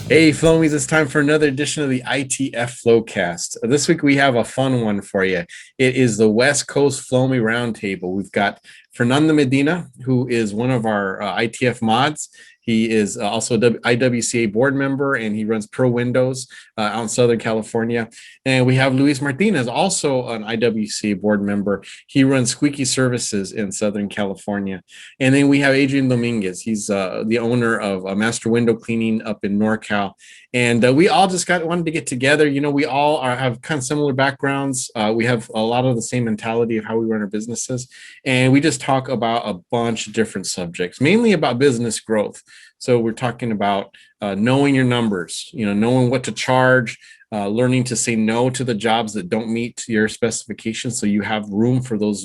Hey, Flowmies, it's time for another edition of the ITF Flowcast. This week we have a fun one for you. It is the West Coast Flowmie Roundtable. We've got Nando Medina, who is one of our ITF mods. He is also a IWCA board member, and he runs Pro Windows out in Southern California. And we have Luis Martinez, also an IWCA board member. He runs Squeaky Services in Southern California. And then we have Adrian Dominguez. He's the owner of Master Window Cleaning up in NorCal. And we all just wanted to get together. You know, we all have kind of similar backgrounds. We have a lot of the same mentality of how we run our businesses. And we just talk about a bunch of different subjects, mainly about business growth. So we're talking about knowing your numbers, knowing what to charge, learning to say no to the jobs that don't meet your specifications, so you have room for those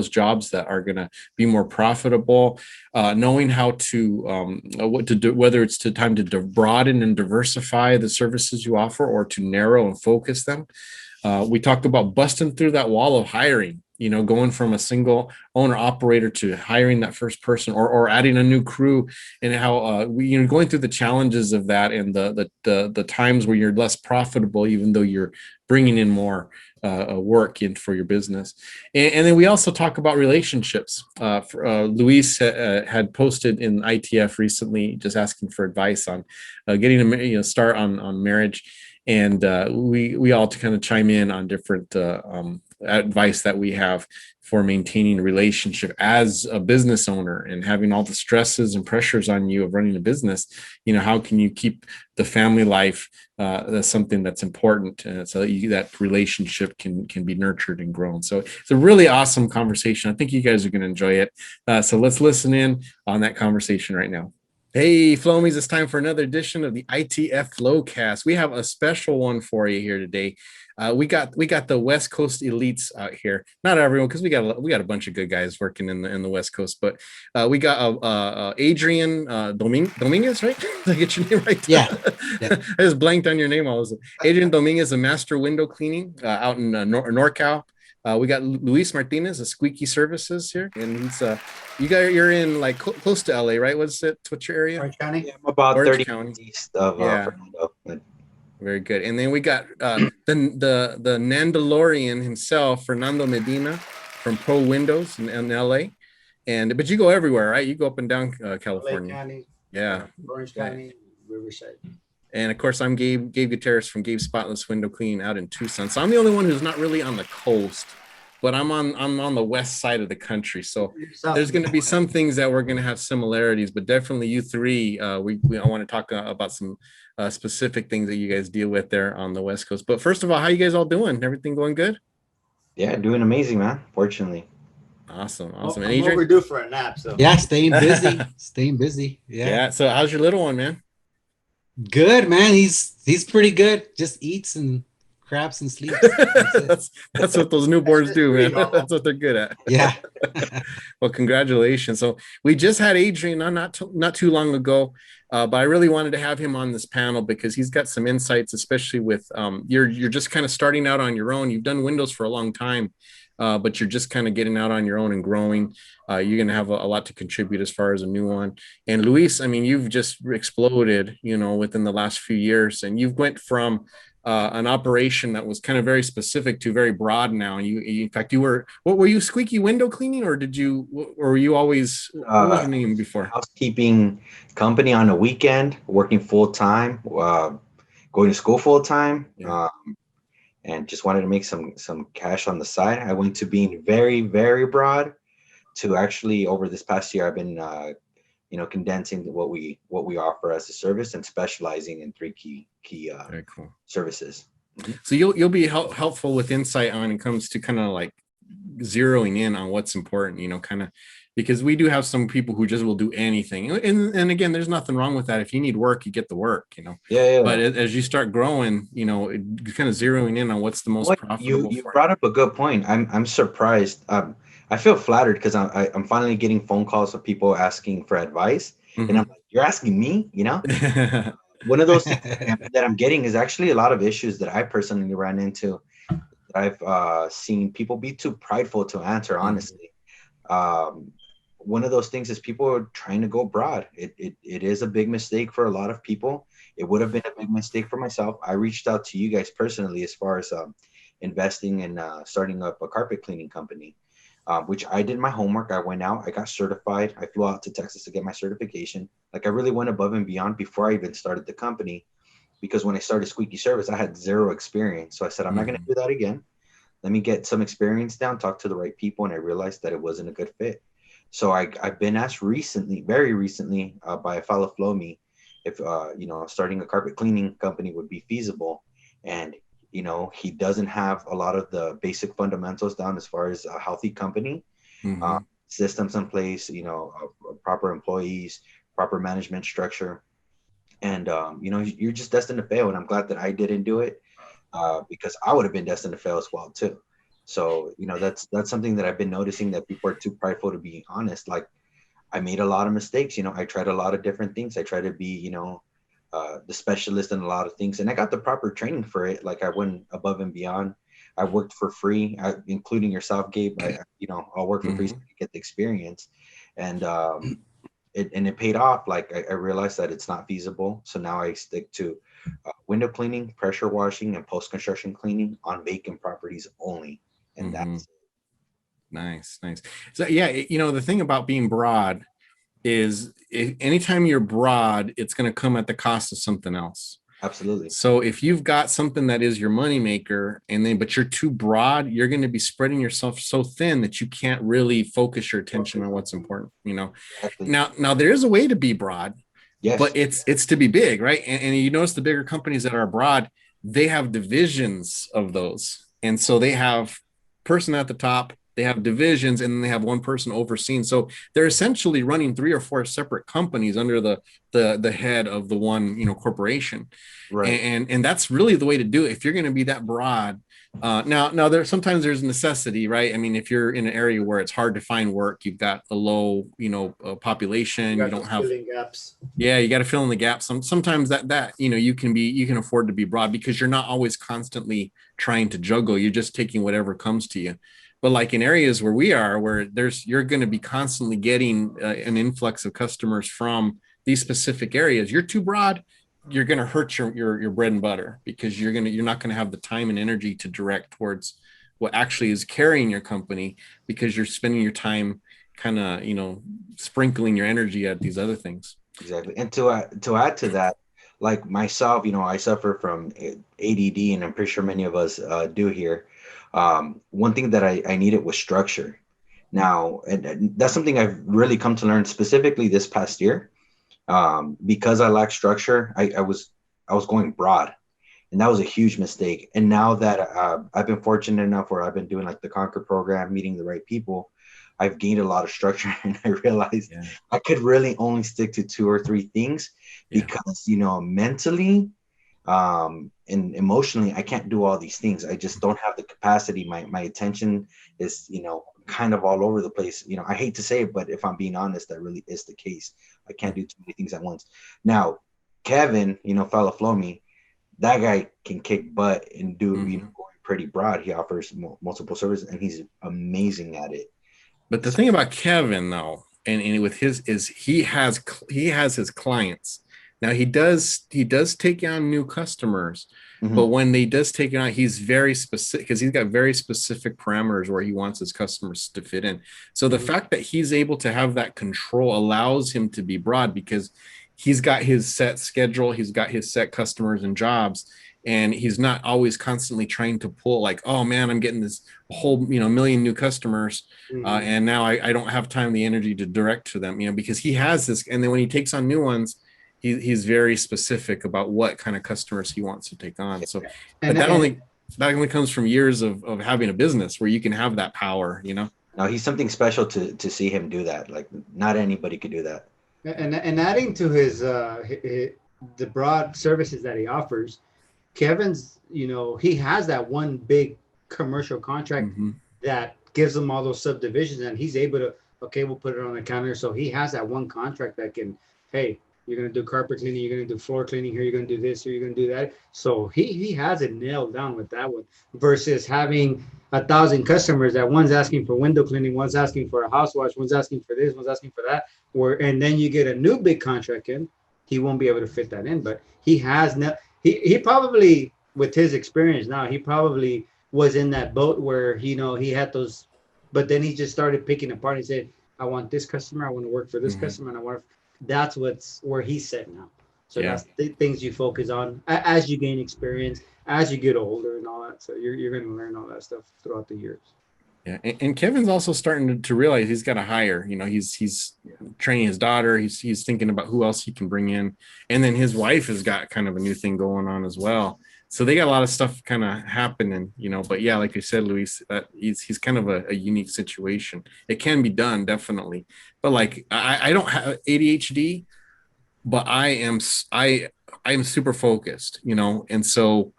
jobs that are going to be more profitable. Knowing how to what to do, whether it's time to broaden and diversify the services you offer, or to narrow and focus them. We talked about busting through that wall of hiring. Going from a single owner operator to hiring that first person, or adding a new crew, and how going through the challenges of that, and the times where you're less profitable, even though you're bringing in more work in for your business. And then we also talk about relationships. Luis had posted in ITF recently, just asking for advice on getting a start on marriage. And we all kind of chime in on different advice that we have for maintaining a relationship as a business owner, and having all the stresses and pressures on you of running a business. How can you keep the family life? That's something that's important, so that relationship can be nurtured and grown. So it's a really awesome conversation. I think you guys are going to enjoy it. So let's listen in on that conversation right now. Hey, Flowmies, it's time for another edition of the ITF Flowcast. We have a special one for you here today. We got the West Coast elites out here. Not everyone, because we got a bunch of good guys working in the West Coast. But we got Adrian Dominguez, right? Did I get your name right? Yeah. I just blanked on your name. Adrian Dominguez, a master window cleaning out in NorCal. We got Luis Martinez, a Squeaky Services here, and he's you're in like close to LA, right? What's your area? Orange County. Yeah, I'm about Orange 30 County. minutes east of Fernando. Very good. And then we got the Nandalorian himself, Nando Medina from Pro Windows in LA. But you go everywhere, right? You go up and down California. LA County, yeah. Orange County, Riverside. And of course, I'm Gabe Gutierrez from Gabe Spotless Window Cleaning out in Tucson. So I'm the only one who's not really on the coast, but I'm on the west side of the country. So there's going to be some things that we're going to have similarities, but definitely you three, I want to talk about some specific things that you guys deal with there on the West Coast. But first of all, how you guys all doing? Everything going good? Yeah, doing amazing, man. Fortunately. Awesome. And Adrian? Overdue for a nap, so. Yeah, staying busy. Yeah. So how's your little one, man? Good, man. He's pretty good. Just eats and craps and sleeps. That's what those newborns do, man. That's what they're good at. Yeah. Well, congratulations. So we just had Adrian on not too long ago, but I really wanted to have him on this panel because he's got some insights, especially with you're just kind of starting out on your own. You've done Windows for a long time, but you're just kind of getting out on your own and growing. You're going to have a lot to contribute as far as a new one. And Luis, I mean, you've just exploded, within the last few years, and you've went from an operation that was kind of very specific to very broad now. And in fact, what were you, Squeaky Window Cleaning, or were you always, what was your name before? Housekeeping company on a weekend, working full time, going to school full time. Yeah. And just wanted to make some cash on the side. I went to being very, very broad to actually over this past year, I've been, condensing what we offer as a service and specializing in three key very cool services. Mm-hmm. So you'll be helpful with insight on it comes to kind of like zeroing in on what's important, kind of, because we do have some people who just will do anything. And again, there's nothing wrong with that. If you need work, you get the work, Yeah. But as you start growing, kind of zeroing in on what's the most profitable. You brought up a good point. I'm surprised. I feel flattered because I'm finally getting phone calls of people asking for advice. Mm-hmm. And I'm like, you're asking me, One of those that I'm getting is actually a lot of issues that I personally ran into. I've seen people be too prideful to answer, honestly. one of those things is people are trying to go broad. It is a big mistake for a lot of people. It would have been a big mistake for myself. I reached out to you guys personally as far as investing in starting up a carpet cleaning company, which I did my homework. I went out, I got certified. I flew out to Texas to get my certification. Like I really went above and beyond before I even started the company, because when I started Squeaky Service, I had zero experience. So I said, I'm not going to do that again. Let me get some experience down, talk to the right people. And I realized that it wasn't a good fit. So I've been asked recently, very recently, by a fellow Flowmie, if, starting a carpet cleaning company would be feasible. And, he doesn't have a lot of the basic fundamentals down as far as a healthy company, systems in place, proper employees, proper management structure. And, you're just destined to fail. And I'm glad that I didn't do it, because I would have been destined to fail as well, too. So, that's something that I've been noticing, that people are too prideful to be honest. Like I made a lot of mistakes. I tried a lot of different things. I tried to be, the specialist in a lot of things, and I got the proper training for it. Like I went above and beyond. I worked for free, including yourself, Gabe. I'll work for free to get the experience. And, it paid off. Like I realized that it's not feasible. So now I stick to window cleaning, pressure washing, and post-construction cleaning on vacant properties only. And that's nice. So yeah, the thing about being broad is anytime you're broad, it's going to come at the cost of something else. absolutely. So if you've got something that is your moneymaker, but you're too broad, you're going to be spreading yourself so thin that you can't really focus your attention on what's important. Exactly. Now there is a way to be broad, Yes. but it's to be big, right? And you notice the bigger companies that are broad, they have divisions of those, and so they have person at the top. They have divisions, and then they have one person overseeing. So they're essentially running 3 or 4 separate companies under the head of the one, corporation. Right. And that's really the way to do it. If you're going to be that broad, now sometimes there's necessity, right? I mean, if you're in an area where it's hard to find work, you've got a low, population, you don't have gaps. Yeah, you got to fill in the gaps. Sometimes that you can afford to be broad because you're not always constantly trying to juggle. You're just taking whatever comes to you. But like in areas where we are, where you're going to be constantly getting an influx of customers from these specific areas. You're too broad, you're going to hurt your bread and butter, because you're not going to have the time and energy to direct towards what actually is carrying your company, because you're spending your time kind of sprinkling your energy at these other things. Exactly. And to add to that, like myself, I suffer from ADD, and I'm pretty sure many of us do here. One thing that I needed was structure. Now, and that's something I've really come to learn specifically this past year, because I lack structure. I was going broad, and that was a huge mistake. And now that I've been fortunate enough where I've been doing like the Conquer program, meeting the right people, I've gained a lot of structure, and I realized I could really only stick to 2 or 3 things, because mentally and emotionally, I can't do all these things. I just don't have the capacity. My attention is, kind of all over the place. I hate to say it, but if I'm being honest, that really is the case. I can't do too many things at once. Now, Kevin, fellow Flowmie, that guy can kick butt and do, going pretty broad. He offers multiple services, and he's amazing at it. But the thing about Kevin, though, and with his is he has his clients. Now he does take on new customers, but when he does take it on, he's very specific, because he's got very specific parameters where he wants his customers to fit in. So the fact that he's able to have that control allows him to be broad, because he's got his set schedule, he's got his set customers and jobs, and he's not always constantly trying to pull like, oh man, I'm getting this whole million new customers, and now I don't have time, the energy to direct to them, because he has this. And then when he takes on new ones, he's very specific about what kind of customers he wants to take on. So, but that only comes from years of having a business where you can have that power. Now he's something special to see him do that. Like not anybody could do that. And adding to his the broad services that he offers, Kevin's, he has that one big commercial contract that gives him all those subdivisions, and he's able to, we'll put it on the counter. So he has that one contract that can, hey, you're going to do carpet cleaning, you're going to do floor cleaning here, you're going to do this, here, you're going to do that. So he has it nailed down with that one, versus having 1,000 customers that one's asking for window cleaning, one's asking for a house wash, one's asking for this, one's asking for that. And then you get a new big contract in, he won't be able to fit that in. But he has he probably, with his experience now, he probably was in that boat where he had those, but then he just started picking apart. He said, I want this customer, I want to work for this customer, and that's where he's set now. So that's the things you focus on as you gain experience, as you get older and all that. So you're going to learn all that stuff throughout the years. Yeah, and Kevin's also starting to realize he's got to hire. He's training his daughter. He's thinking about who else he can bring in, and then his wife has got kind of a new thing going on as well. So they got a lot of stuff kind of happening, But yeah, like you said, Luis, he's kind of a unique situation. It can be done, definitely, but like I don't have ADHD, but I am super focused, and so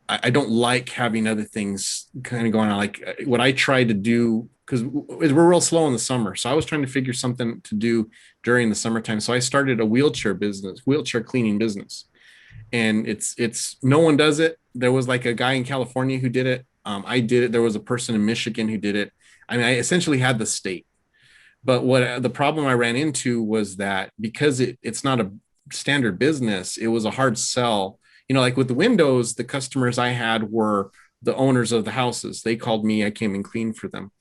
I don't like having other things kind of going on. Like what I tried to do, because we're real slow in the summer, so I was trying to figure something to do during the summertime. So I started a wheelchair cleaning business. And it's no one does it. There was like a guy in California who did it. I did it. There was a person in Michigan who did it. I mean, I essentially had the state. But what the problem I ran into was that because it's not a standard business, it was a hard sell. Like with the windows, the customers I had were the owners of the houses. They called me. I came and cleaned for them.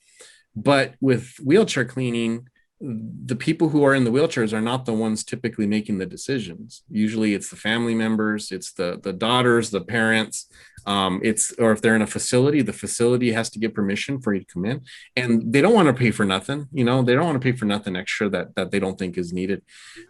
But with wheelchair cleaning, the people who are in the wheelchairs are not the ones typically making the decisions. Usually it's the family members, it's the daughters, the parents, or if they're in a facility, the facility has to get permission for you to come in, and they don't want to pay for nothing. They don't want to pay for nothing extra that they don't think is needed.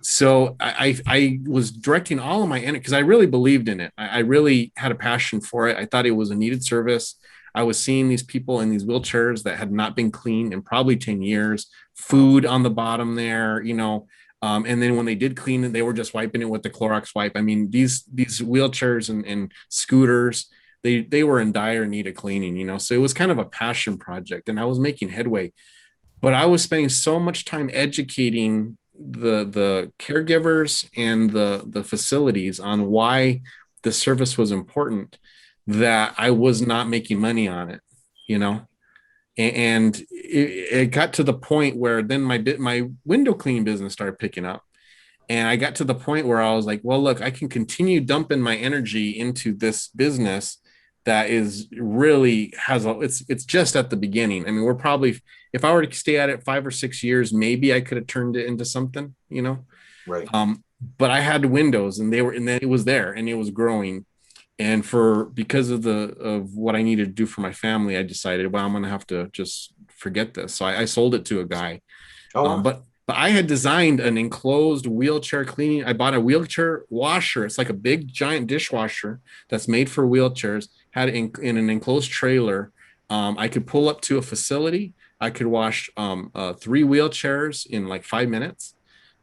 So I was directing all of my energy because I really believed in it. I really had a passion for it. I thought it was a needed service. I was seeing these people in these wheelchairs that had not been cleaned in probably 10 years, food on the bottom there, and then when they did clean it, they were just wiping it with the Clorox wipe. I mean, these wheelchairs and scooters, they were in dire need of cleaning, so it was kind of a passion project, and I was making headway, but I was spending so much time educating the caregivers and the facilities on why the service was important that I was not making money on it, and it got to the point where then my window cleaning business started picking up. And I got to the point where I was like, well, look, I can continue dumping my energy into this business that is really it's just at the beginning. I mean, we're probably, if I were to stay at it 5 or 6 years, maybe I could have turned it into something, Right. But I had windows and then it was there and it was growing. And because of what I needed to do for my family, I decided, well, I'm going to have to just forget this. So I sold it to a guy. Oh, wow. But I had designed an enclosed wheelchair cleaning. I bought a wheelchair washer. It's like a big giant dishwasher that's made for wheelchairs, had it in an enclosed trailer. I could pull up to a facility. I could wash 3 wheelchairs in like 5 minutes.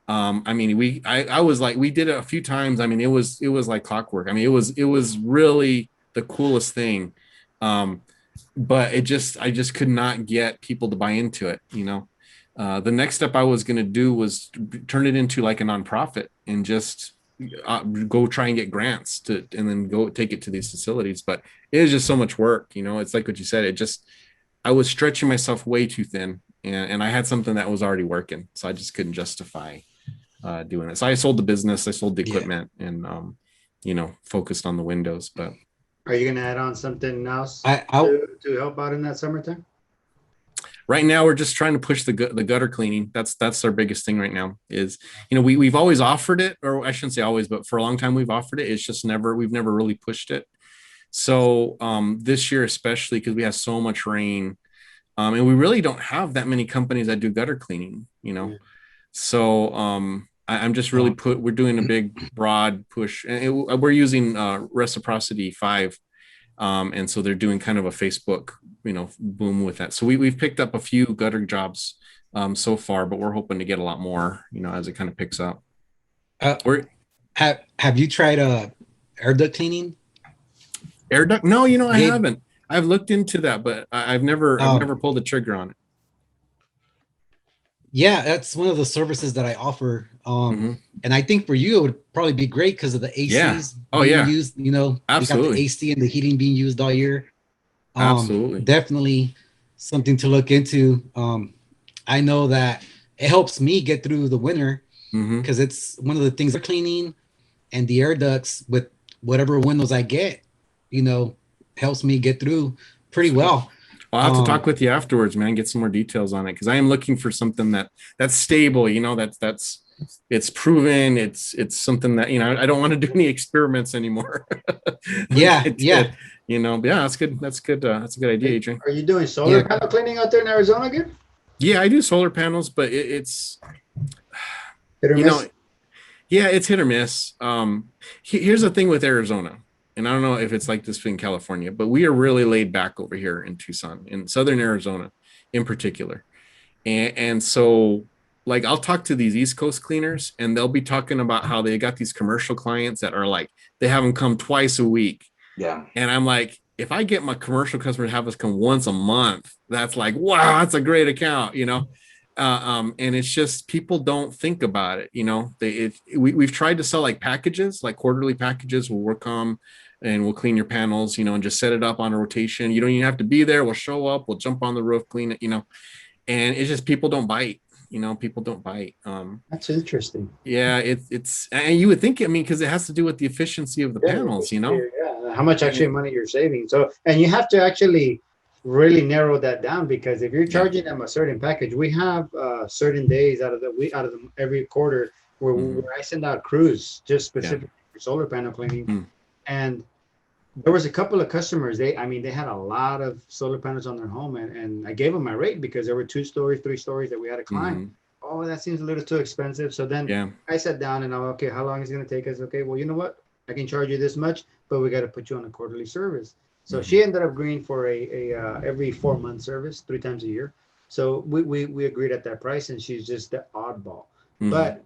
I mean, we did it a few times. I mean, it was like clockwork. I mean, it was really the coolest thing. But I just could not get people to buy into it. The next step I was going to do was turn it into like a nonprofit and just go try and get grants and then go take it to these facilities. But it is just so much work. It's like what you said. I was stretching myself way too thin, and I had something that was already working. So I just couldn't justify doing it. So I sold the business, I sold the equipment, and focused on the windows. But are you going to add on something else to help out in that summertime? Right now, we're just trying to push the gutter cleaning. That's our biggest thing right now. Is we've always offered it, or I shouldn't say always, but for a long time we've offered it. It's just we've never really pushed it. So this year, especially because we have so much rain, and we really don't have that many companies that do gutter cleaning. So I'm just really we're doing a big broad push, and we're using Reciprocity 5. And so they're doing kind of a Facebook, boom with that. So we've picked up a few gutter jobs so far, but we're hoping to get a lot more, as it kind of picks up. Have you tried air duct cleaning? Air duct? No, I haven't. I've looked into that, but I've never pulled the trigger on it. Yeah, that's one of the services that I offer. And I think for you, it would probably be great because of the ACs being used, Absolutely. you got the AC and the heating being used all year. Absolutely. Definitely something to look into. I know that it helps me get through the winter because it's one of the things, cleaning and the air ducts with whatever windows I get, helps me get through pretty well. I'll have to talk with you afterwards, man, get some more details on it, because I am looking for something that's stable, that's it's proven, it's something that, I don't want to do any experiments anymore. Yeah. That's good. That's good. That's a good idea, Adrian. Are you doing solar panel cleaning out there in Arizona again? Yeah, I do solar panels, but it's hit or miss? It's hit or miss. Here's the thing with Arizona, and I don't know if it's like this in California, but we are really laid back over here in Tucson, in Southern Arizona in particular. And so, like, I'll talk to these East Coast cleaners, and they'll be talking about how they got these commercial clients that are like, they have them come twice a week. Yeah. And I'm like, if I get my commercial customer to have us come once a month, that's like, wow, that's a great account, and it's just, people don't think about it. We've tried to sell like packages, like quarterly packages. We'll come and we'll clean your panels, and just set it up on a rotation. You don't even have to be there. We'll show up, we'll jump on the roof, clean it, and it's just, people don't bite. People don't bite. That's interesting. Yeah, it's, and you would think, because it has to do with the efficiency of the panels, Yeah, how much actually money you're saving. So, and you have to actually really narrow that down, because if you're charging them a certain package, we have certain days out of every quarter where I send out crews just specifically for solar panel cleaning. And there was a couple of customers, they had a lot of solar panels on their home, and I gave them my rate because there were 2 stories, 3 stories that we had to climb. Oh, that seems a little too expensive. So then I sat down and okay, how long is it going to take us? Okay, well, you know what? I can charge you this much, but we got to put you on a quarterly service. So she ended up agreeing for a every 4-month service, 3 times a year. So we agreed at that price, and she's just the oddball. But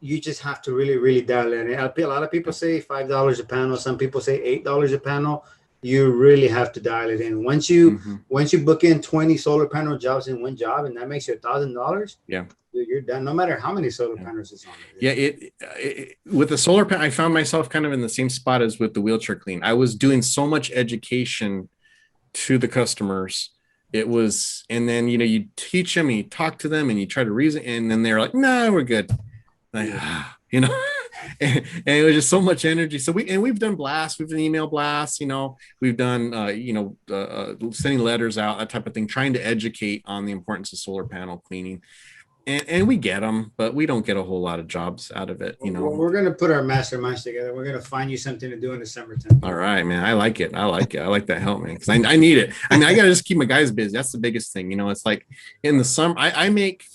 you just have to really, really dial in. A lot of people say $5 a panel. Some people say $8 a panel. You really have to dial it in. Once you book in 20 solar panel jobs in one job, and that makes you $1,000. Yeah, you're done. No matter how many solar panels is on it. Yeah, with the solar panel, I found myself kind of in the same spot as with the wheelchair clean. I was doing so much education to the customers. It was, and then you teach them, and you talk to them, and you try to reason, and then they're like, "No, we're good." Like, and it was just so much energy. So we've done blasts, we've done email blasts, we've done sending letters out, that type of thing, trying to educate on the importance of solar panel cleaning. And we get them, but we don't get a whole lot of jobs out of it. Well, we're going to put our masterminds together. We're going to find you something to do in the summertime. All right, man. I like it. I like that help, man, because I need it. I got to just keep my guys busy. That's the biggest thing. It's like in the summer, I make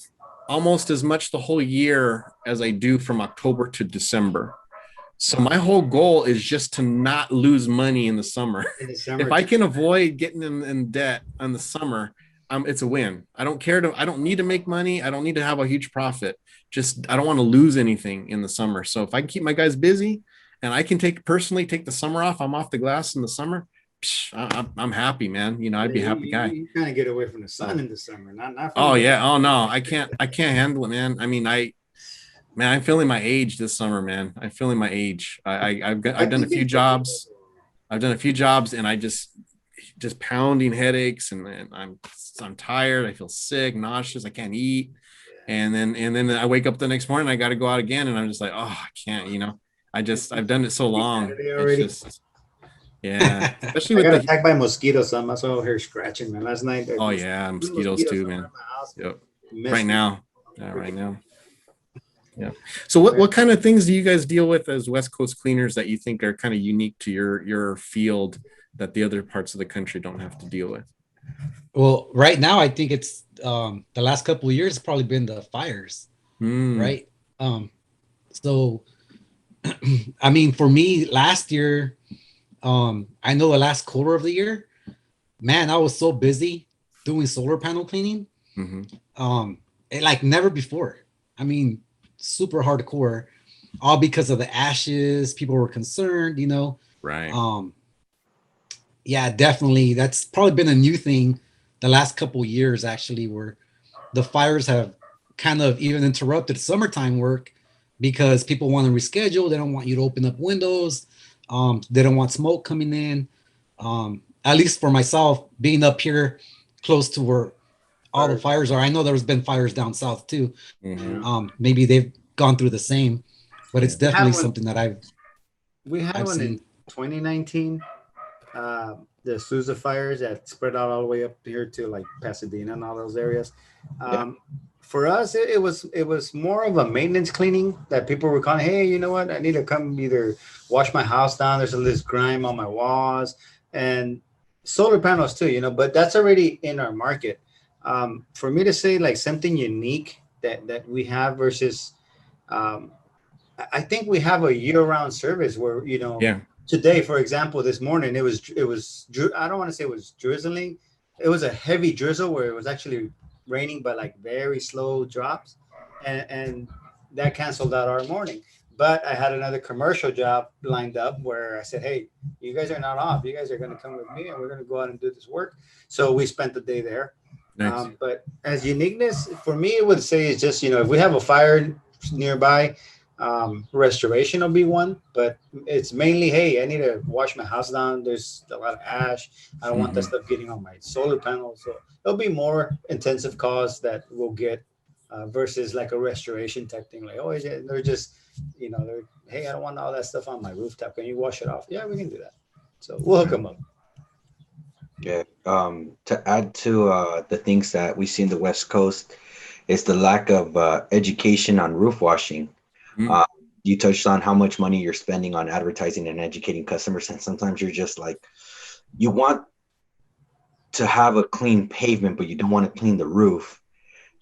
almost as much the whole year as I do from October to December. So my whole goal is just to not lose money in the summer. If I can avoid getting in debt in the summer, it's a win. I don't care I don't need to make money. I don't need to have a huge profit. Just, I don't want to lose anything in the summer. So if I can keep my guys busy, and I can take the summer off, I'm off the glass in the summer, I'm happy, man. I'd be a happy guy. You kind of get away from the sun in the summer, not. Oh yeah. Oh no, I can't handle it, man. I'm feeling my age this summer, man. I'm feeling my age. I've done a few jobs. And I just pounding headaches, and I'm tired. I feel sick, nauseous. I can't eat. And then I wake up the next morning, I got to go out again. And I'm just like, oh, I can't, I've done it so long. It's just, yeah. Especially with attacked by mosquitoes. So I'm so here scratching, man. Last night. Oh yeah. Mosquitoes too, man. Yep. Right now. Yeah. So what kind of things do you guys deal with as West Coast cleaners that you think are kind of unique to your field that the other parts of the country don't have to deal with? Well, right now, I think it's the last couple of years, probably been the fires, right? So, for me, last year, I know the last quarter of the year, man, I was so busy doing solar panel cleaning, like never before. Super hardcore, all because of the ashes. People were concerned, Right. Yeah, definitely. That's probably been a new thing the last couple of years, actually, where the fires have kind of even interrupted summertime work because people want to reschedule. They don't want you to open up windows. They don't want smoke coming in. at least for myself, being up here close to where all the fires are. I know there's been fires down south too. Maybe they've gone through the same, but it's definitely something that I've seen. In 2019. The Sousa fires that spread out all the way up here to like Pasadena and all those areas. For us, it was more of a maintenance cleaning that people were calling. Hey, you know what? I need to come either wash my house down. There's this grime on my walls, and solar panels too. But that's already in our market. For me to say like something unique that we have versus, I think we have a year-round service where Today, for example, this morning it was I don't want to say it was drizzling. It was a heavy drizzle where it was actually raining, but like very slow drops, and that canceled out our morning. But I had another commercial job lined up where I said, "Hey, you guys are not off. You guys are going to come with me, and we're going to go out and do this work." So we spent the day there. Nice. But as uniqueness for me, I would say is just if we have a fire nearby. Restoration will be one, but it's mainly, hey, I need to wash my house down. There's a lot of ash. I don't want that stuff getting on my solar panel. So it'll be more intensive costs that we'll get versus like a restoration type thing. Like, oh, they're just, hey, I don't want all that stuff on my rooftop. Can you wash it off? Yeah, we can do that. So we'll hook them up. Yeah. To add to the things that we see in the West Coast is the lack of education on roof washing. You touched on how much money you're spending on advertising and educating customers, and sometimes you're just like, you want to have a clean pavement, but you don't want to clean the roof.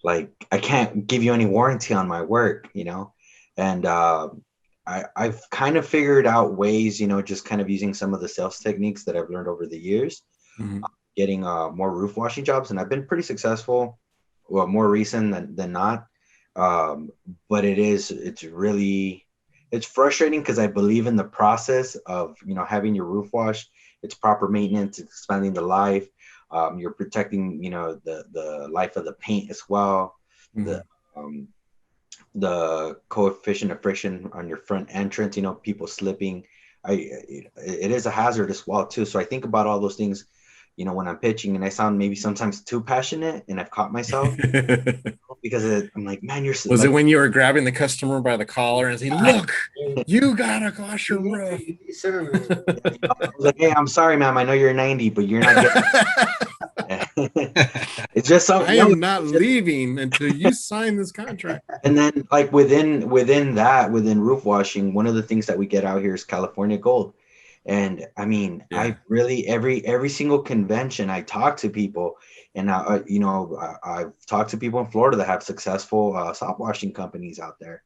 Like, I can't give you any warranty on my work, and I've kind of figured out ways, just kind of using some of the sales techniques that I've learned over the years, getting more roof washing jobs, and I've been pretty successful. Well, more recent than not. But it's frustrating because I believe in the process of having your roof washed. It's proper maintenance, expanding the life. You're protecting the life of the paint as well. The coefficient of friction on your front entrance, people slipping. It is a hazardous wall too. So I think about all those things when I'm pitching, and I sound maybe sometimes too passionate, and I've caught myself because I'm like, man, you're. Was it when you were grabbing the customer by the collar and saying, "Look, you gotta wash your roof"? I was like, hey, I'm sorry, ma'am. I know you're 90, but you're not getting. It's just something. I am not leaving until you sign this contract. And then, like within roof washing, one of the things that we get out here is California Gold. And I mean, I really every single convention I talk to people, and I've talked to people in Florida that have successful stop washing companies out there,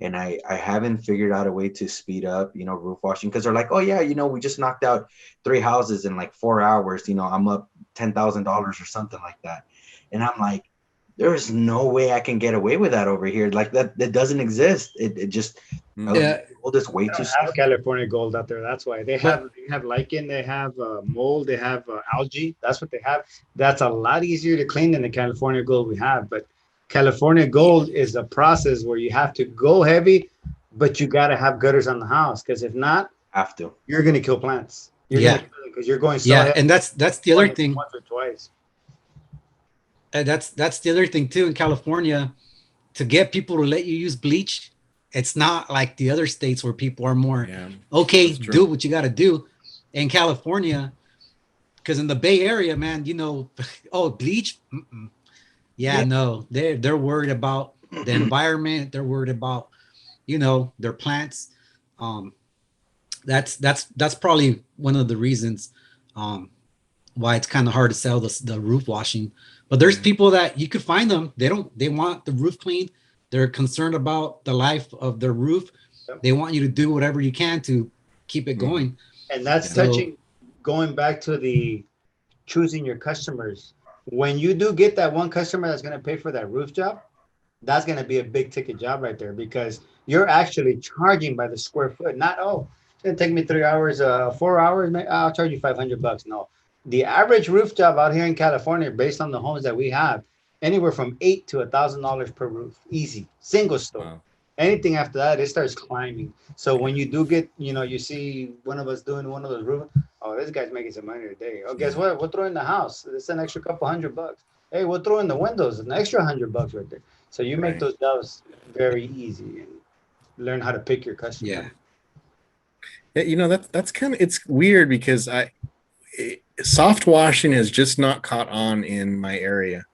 and I haven't figured out a way to speed up roof washing, because they're like, oh yeah, we just knocked out 3 houses in like 4 hours, I'm up $10,000 or something like that, and I'm like, there's no way I can get away with that over here. Like that doesn't exist. It just gold is way too have California Gold out there. That's why they have lichen, they have mold, they have algae. That's what they have. That's a lot easier to clean than the California Gold we have. But California Gold is a process where you have to go heavy, but you got to have gutters on the house, because if not, you're going to kill plants. Because you're going heavy. And that's the other thing. Once or twice. And that's the other thing too in California, to get people to let you use bleach. It's not like the other states where people are more okay, do what you got to do. In California, because in the Bay Area, man, bleach. No, they're worried about the environment. They're worried about their plants. That's probably one of the reasons why it's kind of hard to sell the roof washing. But there's people that you could find them. They want the roof clean. They're concerned about the life of their roof. They want you to do whatever you can to keep it going. And that's going back to the choosing your customers. When you do get that one customer that's going to pay for that roof job, that's going to be a big ticket job right there, because you're actually charging by the square foot. Not, it's going to take me 3 hours, 4 hours, I'll charge you $500. No. The average roof job out here in California, based on the homes that we have, anywhere from $8,000 to $1,000 per roof, easy, single story. Wow. Anything after that, it starts climbing. So when you do get, you see one of us doing one of those roofs, Oh, this guy's making some money today. Oh, guess what? We'll throw in the house. It's an extra couple $100. Hey, we'll throw in the windows, an extra $100 right there. So you make those jobs very easy and learn how to pick your customer. Yeah, you know, that's kind of, it's weird because soft washing has just not caught on in my area.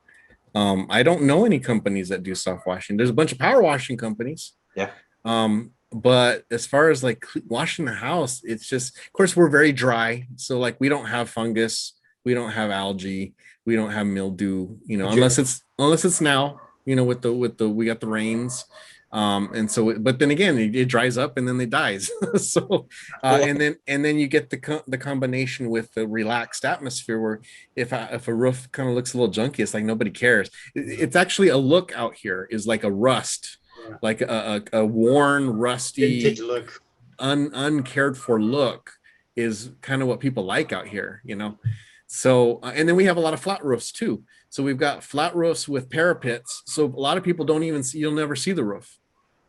I don't know any companies that do soft washing. There's a bunch of power washing companies. Yeah. But as far as like washing the house, it's just, of course, we're very dry. So like we don't have fungus, we don't have algae, we don't have mildew, you know, unless it's now, you know, with the we got the rains. And so, but then again, it dries up and then it dies. So, and then you get the combination with the relaxed atmosphere where if a roof kind of looks a little junky, it's like nobody cares. It's actually a look out here is like a rust, like a worn, rusty, look, uncared for look is kind of what people like out here, you know? So, and then we have a lot of flat roofs too. So we've got flat roofs with parapets. So a lot of people don't even see, you'll never see the roof,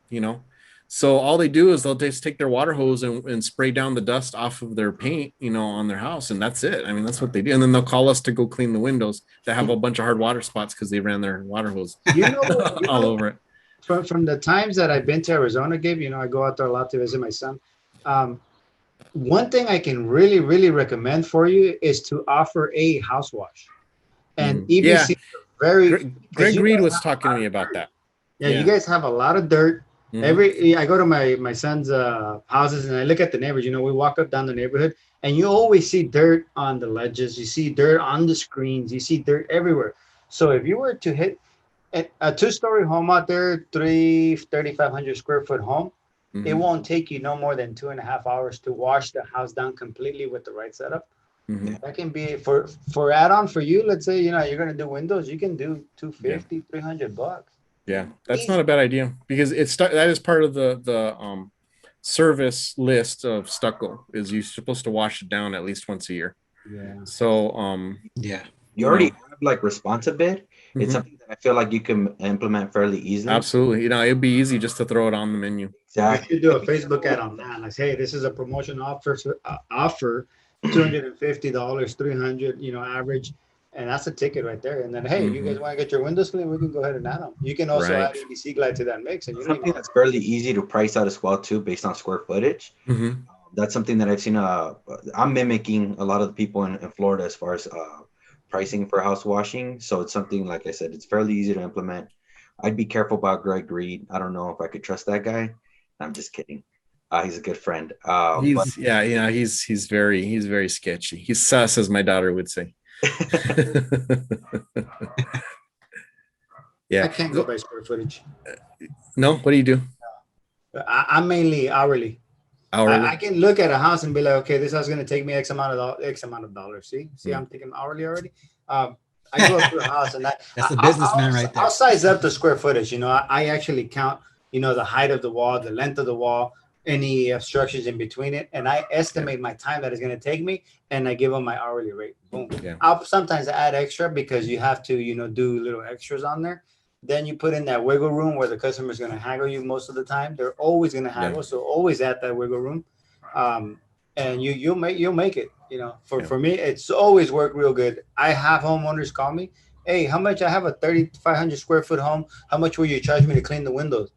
you know? So all they do is they'll just take their water hose and spray down the dust off of their paint, you know, on their house. And that's it. I mean, that's what they do. And then they'll call us to go clean the windows that have a bunch of hard water spots because they ran their water hose all over it. From the times that I've been to Arizona, Gabe, you know, I go out there a lot to visit my son. One thing I can really, really recommend for you is to offer a house wash. And EBC Greg Reed was talking to me about that. Yeah, you guys have a lot of dirt. I go to my son's houses and I look at the neighbors. You know, we walk up down the neighborhood and you always see dirt on the ledges. You see dirt on the screens. You see dirt everywhere. So if you were to hit a two-story home out there, 3,500 square foot home, it won't take you no more than 2.5 hours to wash the house down completely with the right setup. That can be for add-on for you. Let's say, you know, you're going to do windows. You can do $250, $300. Yeah, that's not a bad idea because that is part of the service list of stucco is you're supposed to wash it down at least once a year. Yeah. So you already have like responsibility. It's something that I feel like you can implement fairly easily. Absolutely. You know, it'd be easy just to throw it on the menu. Exactly. You should do a Facebook ad on that. Like, hey, this is a promotion offer $250, $300, you know, average. And that's a ticket right there. And then, hey, you guys want to get your windows clean? We can go ahead and add them. You can also add EBC Glide to that mix. And something that's fairly easy to price out as well, too, based on square footage. That's something that I've seen. I'm mimicking a lot of the people in Florida as far as pricing for house washing. So it's something, like I said, it's fairly easy to implement. I'd be careful about Greg Reed. I don't know if I could trust that guy. I'm just kidding. He's a good friend. He's very sketchy. He's sus, as my daughter would say. I can't go by square footage. No, what do you do? I'm mainly hourly. I can look at a house and be like, okay, this house is going to take me X amount of dollars. See, I'm thinking hourly already. I go up to the house and that's a businessman right there. I'll size up the square footage. You know, I actually count, you know, the height of the wall, the length of the wall, any obstructions in between it, and I estimate my time that it's going to take me, and I give them my hourly rate. Boom. Yeah. I'll sometimes add extra because you have to, you know, do little extras on there. Then you put in that wiggle room where the customer is going to haggle you most of the time. They're always going to haggle, so always at that wiggle room, and you'll make it. You know, for me, it's always worked real good. I have homeowners call me, hey, how much? I have a 3,500 square foot home. How much will you charge me to clean the windows?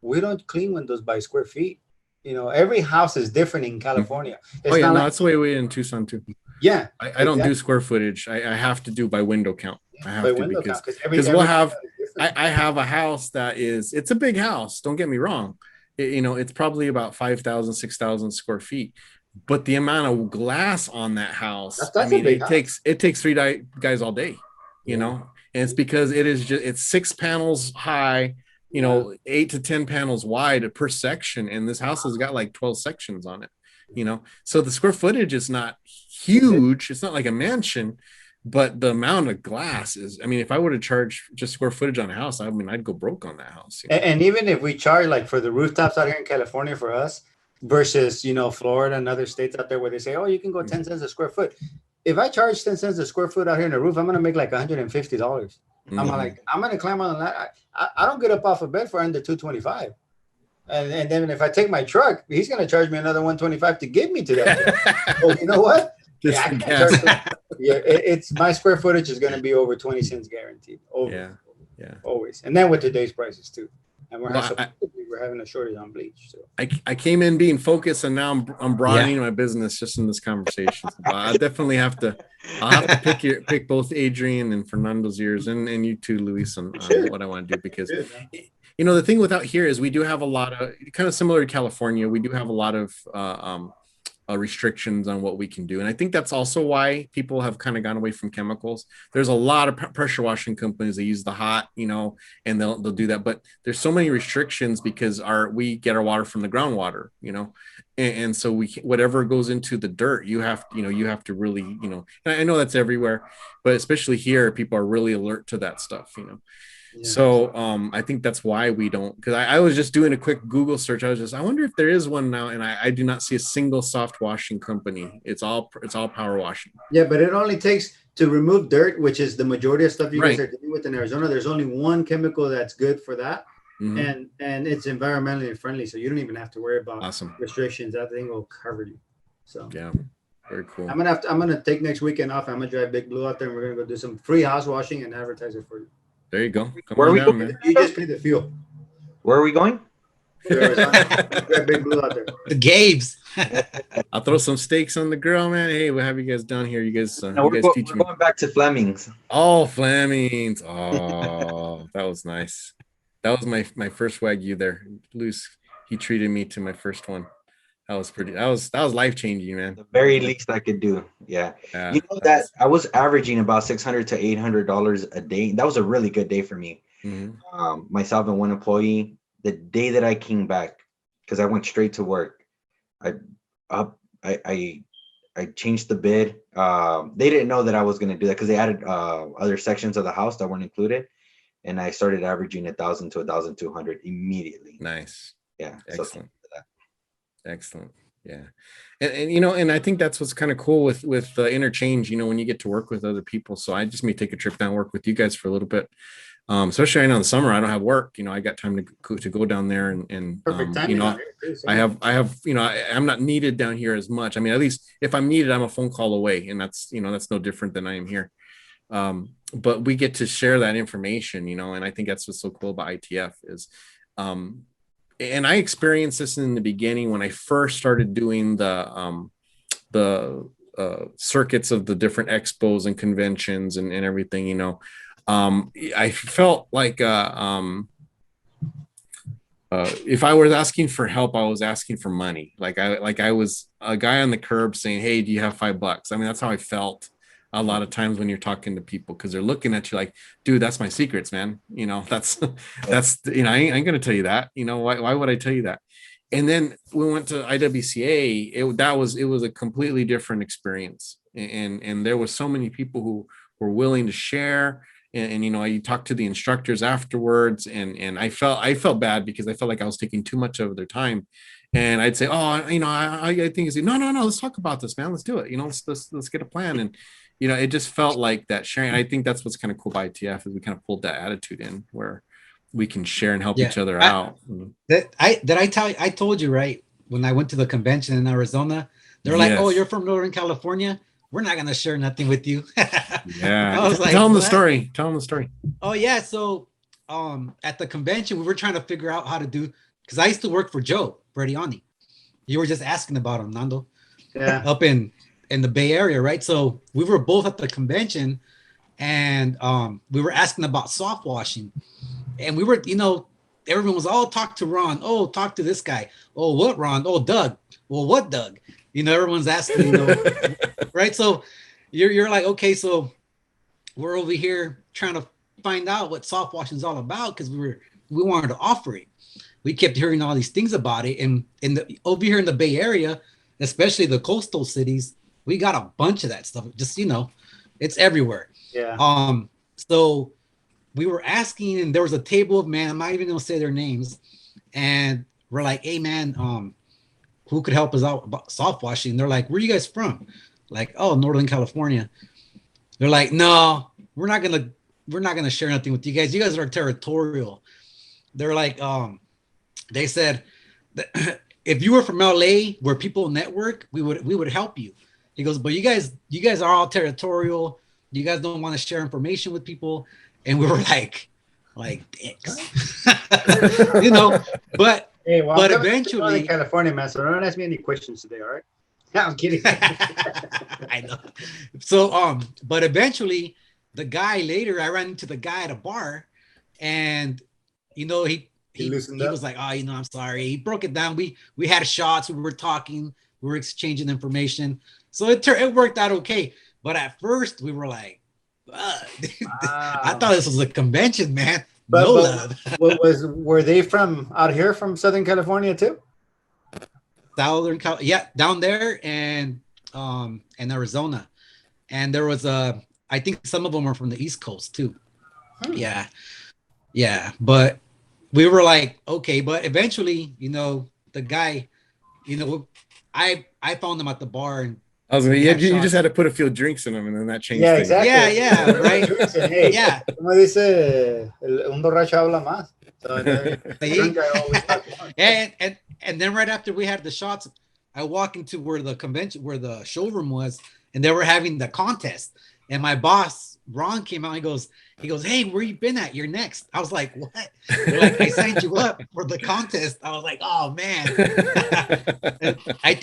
We don't clean windows by square feet. You know, every house is different in California. That's the way we in Tucson too. Yeah, I don't do square footage. I have to do by window count. I have to because we'll have. I have a house that it's a big house. Don't get me wrong. It's probably about 5,000, 6,000 square feet. But the amount of glass on that house, it takes 3 guys all day. You know, and it's because it's 6 panels high. 8 to 10 panels wide per section, and this house has got like 12 sections on it. So the square footage is not huge. It's not like a mansion, but the amount of glass is. I mean, if I were to charge just square footage on a house, I mean, I'd go broke on that house. And even if we charge like for the rooftops out here in California for us versus Florida and other states out there where they say, oh, you can go 10 cents a square foot. If I charge 10 cents a square foot out here in the roof, I'm gonna make like $150. I'm gonna climb on that. I don't get up off of bed for under $225, and then if I take my truck, he's gonna charge me another $125 to get me to that. Well, you know what? Just I for can't gas. charge it's my square footage is going to be over 20 cents guaranteed. Over. Yeah. Always. And then with today's prices too. And we're Well, having a shortage on bleach. So I came in being focused, and now I'm broadening my business just in this conversation. So I definitely I'll have to pick both Adrian and Fernando's ears, and you too, Luis, on what I want to do, because the thing with out here is we do have a lot of, kind of similar to California, we do have a lot of restrictions on what we can do. And I think that's also why people have kind of gone away from chemicals. There's a lot of pressure washing companies that use the hot, and they'll do that. But there's so many restrictions because we get our water from the groundwater, and so whatever goes into the dirt, you have to really, and I know that's everywhere, but especially here, people are really alert to that stuff, So I think that's why we don't, because I was just doing a quick Google search. I wonder if there is one now, and I do not see a single soft washing company. It's all power washing. Yeah, but it only takes to remove dirt, which is the majority of stuff you guys are dealing with in Arizona. There's only one chemical that's good for that, and it's environmentally friendly, so you don't even have to worry about restrictions. That thing will cover you. So yeah, very cool. I'm gonna take next weekend off. I'm gonna drive Big Blue out there, and we're gonna go do some free house washing and advertise it for you. There you go. Where are we going? Man. You just pay the fuel. Where are we going? Big Blue out there. The Gabes. I'll throw some steaks on the grill, man. Hey, we'll have you guys down here. You guys, we're going back to Fleming's. Oh, Fleming's. Oh, that was nice. That was my first Wagyu there. Luis, he treated me to my first one. That was life changing, man. The very least I could do. Yeah. That I was averaging about $600 to $800 a day. That was a really good day for me. Myself and one employee. The day that I came back, because I went straight to work, I changed the bid. They didn't know that I was going to do that because they added other sections of the house that weren't included, and I started averaging 1,000 to 1,200 immediately. Nice. Yeah. Excellent. Excellent. Yeah. And I think that's what's kind of cool with the interchange, when you get to work with other people. So I just may take a trip down, work with you guys for a little bit. Especially right now in the summer, I don't have work, I got time to go down there and perfect timing. I have, I'm not needed down here as much. I mean, at least if I'm needed, I'm a phone call away, and that's no different than I am here. But we get to share that information, and I think that's what's so cool about ITF is, and I experienced this in the beginning when I first started doing the circuits of the different expos and conventions and everything, I felt like if I was asking for help, I was asking for money. Like I was a guy on the curb saying, "Hey, do you have $5?" I mean, that's how I felt a lot of times when you're talking to people, because they're looking at you like, "Dude, that's my secrets, man. That's I ain't gonna tell you that. Why would I tell you that?" And then we went to IWCA. It was a completely different experience, and there was so many people who were willing to share. And I talked to the instructors afterwards, and I felt bad because I felt like I was taking too much of their time. And I'd say, "Oh, I think it's no, let's talk about this, man. Let's do it. Let's get a plan." And it just felt like that sharing. I think that's what's kind of cool by ITF is we kind of pulled that attitude in where we can share and help each other out. I told you, right, when I went to the convention in Arizona, they're like, "Oh, you're from Northern California. We're not going to share nothing with you." Yeah. I was like, tell them the story. Oh yeah. So, at the convention, we were trying to figure out how to do, because I used to work for Joe Brediani. You were just asking about him, Nando. Yeah. Up in the Bay Area, right? So we were both at the convention, and we were asking about soft washing, and we were, everyone was all talk to Ron. Oh, talk to this guy. Oh, what Ron? Oh, Doug. Well, what Doug? Everyone's asking, right? So you're like, okay, so we're over here trying to find out what soft washing is all about, because we wanted to offer it. We kept hearing all these things about it, and over here in the Bay Area, especially the coastal cities, we got a bunch of that stuff. Just it's everywhere. Yeah. So we were asking, and there was a table of men. I'm not even gonna say their names, and we're like, "Hey, man, who could help us out about soft washing?" And they're like, "Where are you guys from?" Like, "Oh, Northern California." They're like, "No, we're not gonna share nothing with you guys. You guys are territorial." They're like, they said that if you were from LA where people network, we would help you. He goes, but you guys are all territorial. You guys don't want to share information with people. And we were like dicks. You know, but Hey, well, but I'm coming to eventually Northern California, man. So don't ask me any questions today, all right? No, I'm kidding. I know. So but eventually the guy later, I ran into the guy at a bar, and you know, he was like, oh, you know, I'm sorry. He broke it down. We had shots, we were talking, we were exchanging information. So it worked out okay. But at first we were like, wow. I thought this was a convention, man. But were they from out here from Southern California too? Yeah, down there and Arizona. And there was I think some of them were from the East Coast too. Yeah. But we were like, okay, but eventually, you know, the guy, you know, I found him at the bar, and I was like, you just had to put a few drinks in them, and then that changed things. Exactly. Yeah, right. Hey, yeah. Como dice, un borracho habla más. So drunk guy always talks more. And then right after we had the shots, I walk into where the showroom was, and they were having the contest. And my boss, Ron, came out. He goes, hey, where you been at? You're next. I was like, what? They're like, I signed you up for the contest. I was like, oh man. I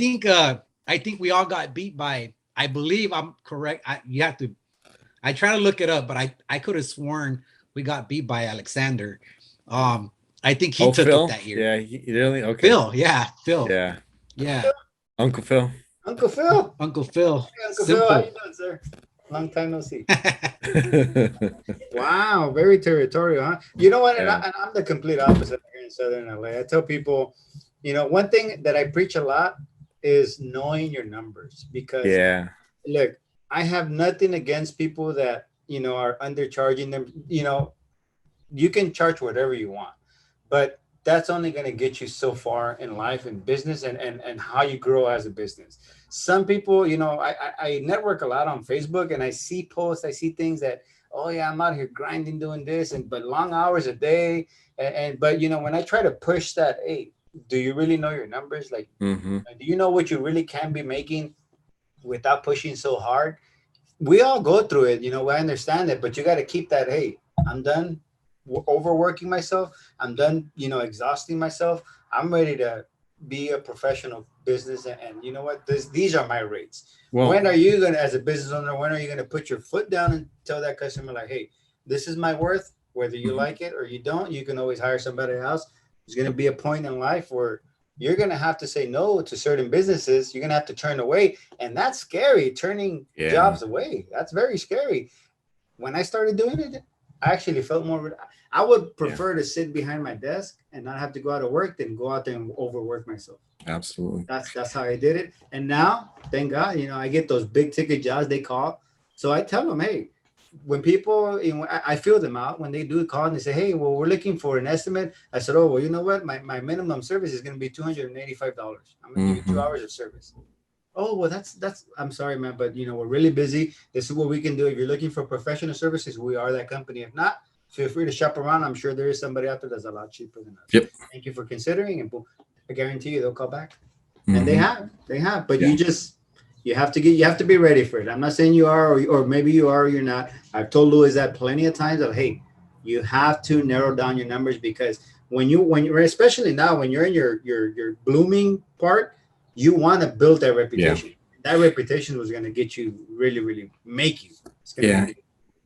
think we all got beat by, I believe I'm correct. I try to look it up, but I could have sworn we got beat by Alexander. I think he took Phil? it that year. Yeah, he really? Okay. Phil. Yeah. Uncle Phil. Hey, Uncle Phil, Simple. how you doing, sir? Long time no see. Wow, very territorial, huh? You know what? Yeah. And I'm the complete opposite here in Southern LA. I tell people, you know, one thing that I preach a lot is knowing your numbers, because look, I have nothing against people that, you know, are undercharging them. You know, you can charge whatever you want, but that's only going to get you so far in life and business and how you grow as a business. Some people, you know, I network a lot on Facebook, and I see posts, I see things that, oh yeah, I'm out here grinding, doing this, but long hours a day. But, you know, when I try to push that, hey, do you really know your numbers? Like, do you know what you really can be making without pushing so hard? We all go through it, you know, I understand it, but you got to keep that, hey, I'm done overworking myself. I'm done, you know, exhausting myself. I'm ready to be a professional business. And you know what? These are my rates. Well, when are you going to, as a business owner, when are you going to put your foot down and tell that customer, like, hey, this is my worth, whether you like it or you don't, you can always hire somebody else. There's going to be a point in life where you're going to have to say no to certain businesses. You're going to have to turn away. And that's scary, turning jobs away. That's very scary. When I started doing it, I actually felt more. I would prefer to sit behind my desk and not have to go out to work than go out there and overwork myself. Absolutely. That's how I did it. And now, thank God, you know, I get those big ticket jobs they call. So I tell them, hey, when people, you know, I feel them out when they do call and they say, hey, well, we're looking for an estimate. I said, oh, well, you know what? My minimum service is going to be $285. I'm going to give you 2 hours of service. Oh, well, that's, I'm sorry, man, but, you know, we're really busy. This is what we can do. If you're looking for professional services, we are that company. If not, feel free to shop around. I'm sure there is somebody out there that's a lot cheaper than us. Yep. Thank you for considering. And I guarantee you they'll call back. And they have, but you have to be ready for it. I'm not saying you are, or maybe you are, or you're not. I've told Louis that plenty of times of, hey, you have to narrow down your numbers, because when you're, especially now, when you're in your blooming part, you want to build that reputation. Yeah. That reputation was going to get you really, really make you.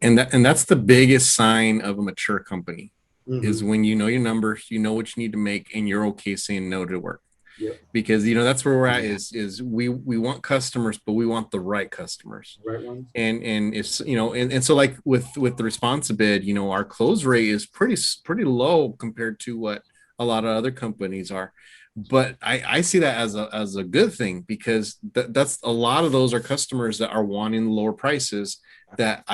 And that's the biggest sign of a mature company is when you know your numbers, you know what you need to make, and you're okay saying no to work. Yeah. Because, you know, that's where we're at is we want customers, but we want the right customers. Right ones. And it's, you know, and so like with the response bid, you know, our close rate is pretty low compared to what a lot of other companies are. But I see that as a good thing, because that's a lot of those are customers that are wanting lower prices that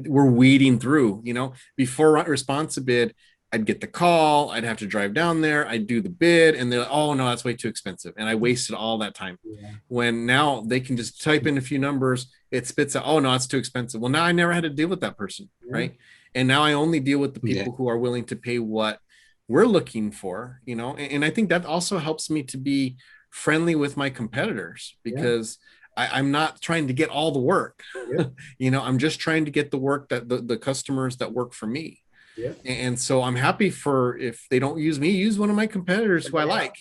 we're weeding through. You know, before response bid, I'd get the call, I'd have to drive down there, I'd do the bid, and they're like, oh no, that's way too expensive, and I wasted all that time. Yeah. When now they can just type in a few numbers, it spits out, oh no, it's too expensive. Well, now I never had to deal with that person, right? And now I only deal with the people who are willing to pay what we're looking for, you know. And I think that also helps me to be friendly with my competitors, because I'm not trying to get all the work. Yep. I'm just trying to get the work that the customers that work for me. Yeah. And so I'm happy for, if they don't use me, use one of my competitors who I like,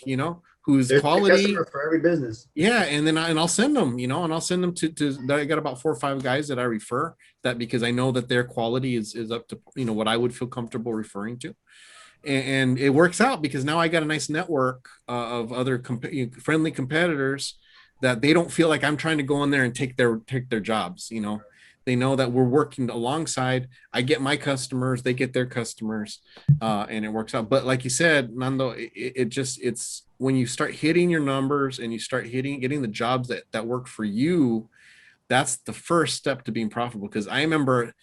whose There's quality. a customer for every business. Yeah. And then I'll send them, and I'll send them to I got about 4 or 5 guys that I refer, that because I know that their quality is up to, what I would feel comfortable referring to. And it works out because now I got a nice network of other friendly competitors that they don't feel like I'm trying to go in there and take their jobs. They know that we're working alongside. I get my customers, they get their customers, and it works out. But like you said, Nando, it's when you start hitting your numbers and you start getting the jobs that work for you, that's the first step to being profitable. Because I remember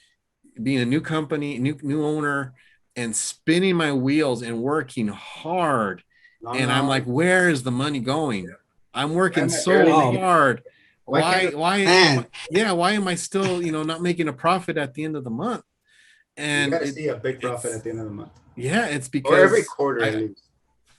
being a new company, new owner, and spinning my wheels and working hard. And I'm like, where is the money going? I'm working so hard. Why am I still, not making a profit at the end of the month? And you got to see a big profit at the end of the month. Yeah, it's because or every quarter at least.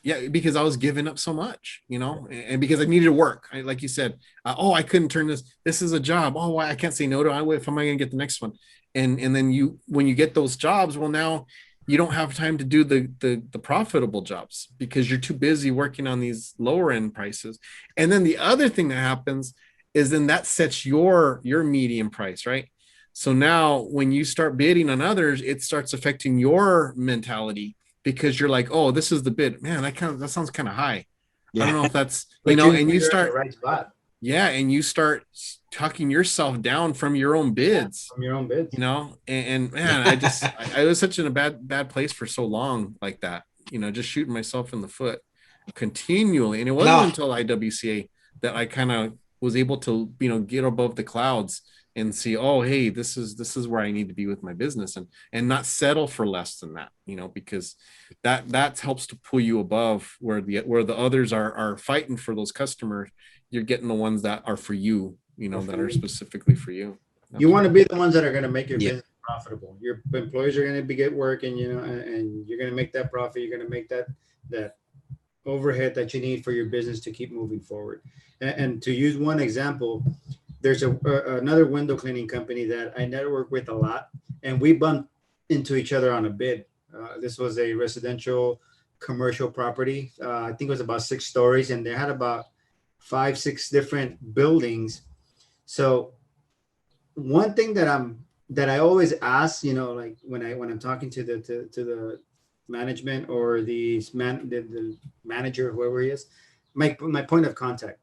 Yeah, because I was giving up so much, and because I needed to work. Like you said, I couldn't turn this. This is a job. Oh, I can't say no to it. If am I going to get the next one? And then when you get those jobs, well, now you don't have time to do the profitable jobs because you're too busy working on these lower end prices. And then the other thing that happens is then that sets your median price, right? So now when you start bidding on others, it starts affecting your mentality because you're like, oh, this is the bid. Man, that sounds kind of high. Yeah. I don't know if that's, and you start, right spot. Yeah. And you start tucking yourself down from your own bids, and man, I was such in a bad place for so long like that, just shooting myself in the foot continually. And it wasn't until IWCA that I kind of was able to, get above the clouds and see, oh, hey, this is where I need to be with my business and not settle for less than that, because that helps to pull you above where the others are fighting for those customers. You're getting the ones that are for you, that are specifically for you. You want to be the ones that are going to make your business profitable. Your employees are going to get working, and you're going to make that profit. You're going to make that overhead that you need for your business to keep moving forward. And to use one example, there's another window cleaning company that I network with a lot, and we bumped into each other on a bid. This was a residential commercial property. I think it was about 6 stories, and they had about 5-6 different buildings. So one thing that I always ask, like when I'm talking to the management or the manager, whoever he is, my point of contact.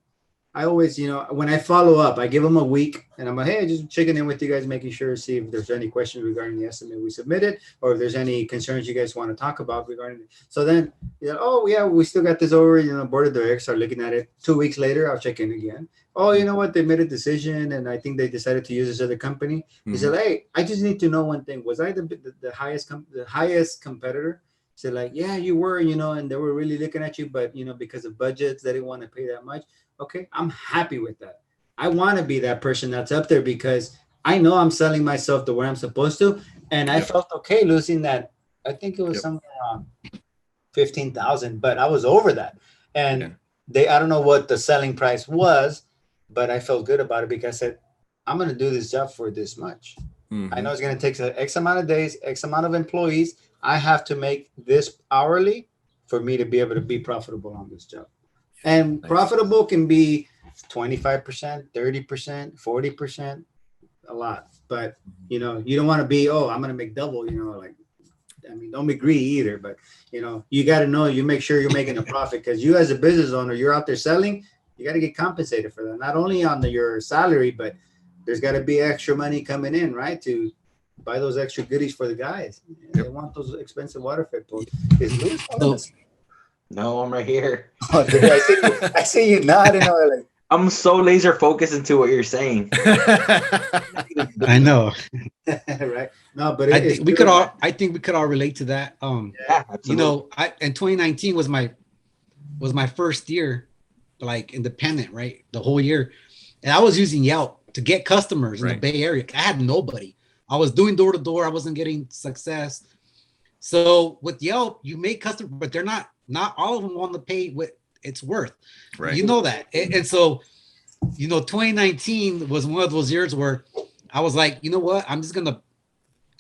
I always, when I follow up, I give them a week and I'm like, hey, just checking in with you guys, making sure, see if there's any questions regarding the estimate we submitted, or if there's any concerns you guys want to talk about regarding it. So then, oh yeah, we still got this over, board of directors are looking at it. 2 weeks later, I'll check in again. Oh, you know what? They made a decision and I think they decided to use this other company. Mm-hmm. He said, hey, I just need to know one thing. Was I the highest competitor? He said, like, yeah, you were, and they were really looking at you, but, because of budgets, they didn't want to pay that much. Okay, I'm happy with that. I want to be that person that's up there because I know I'm selling myself to where I'm supposed to. And I felt okay losing that. I think it was somewhere around 15,000, but I was over that. And I don't know what the selling price was, but I felt good about it because I said, I'm going to do this job for this much. Mm-hmm. I know it's going to take X amount of days, X amount of employees. I have to make this hourly for me to be able to be profitable on this job. And profitable can be 25%, 30%, 40%, a lot. But, you don't want to be, I'm going to make double, don't be greedy either. But, you got to know, you make sure you're making a profit because you as a business owner, you're out there selling, you got to get compensated for that. Not only on your salary, but there's got to be extra money coming in, right? To buy those extra goodies for the guys. They want those expensive water filters. Is Luis on this? No, I'm right here. Oh, dude, I see you nodding. Like, I'm so laser focused into what you're saying. I know. Right? No, but I think we could all relate to that. Yeah, absolutely. And 2019 was my first year, like independent, right? The whole year, and I was using Yelp to get customers in the Bay Area. I had nobody. I was doing door to door. I wasn't getting success. So with Yelp, you make customers, but they're not all of them want to pay what it's worth. Right. You know that. And so 2019 was one of those years where I was like, you know what? I'm just gonna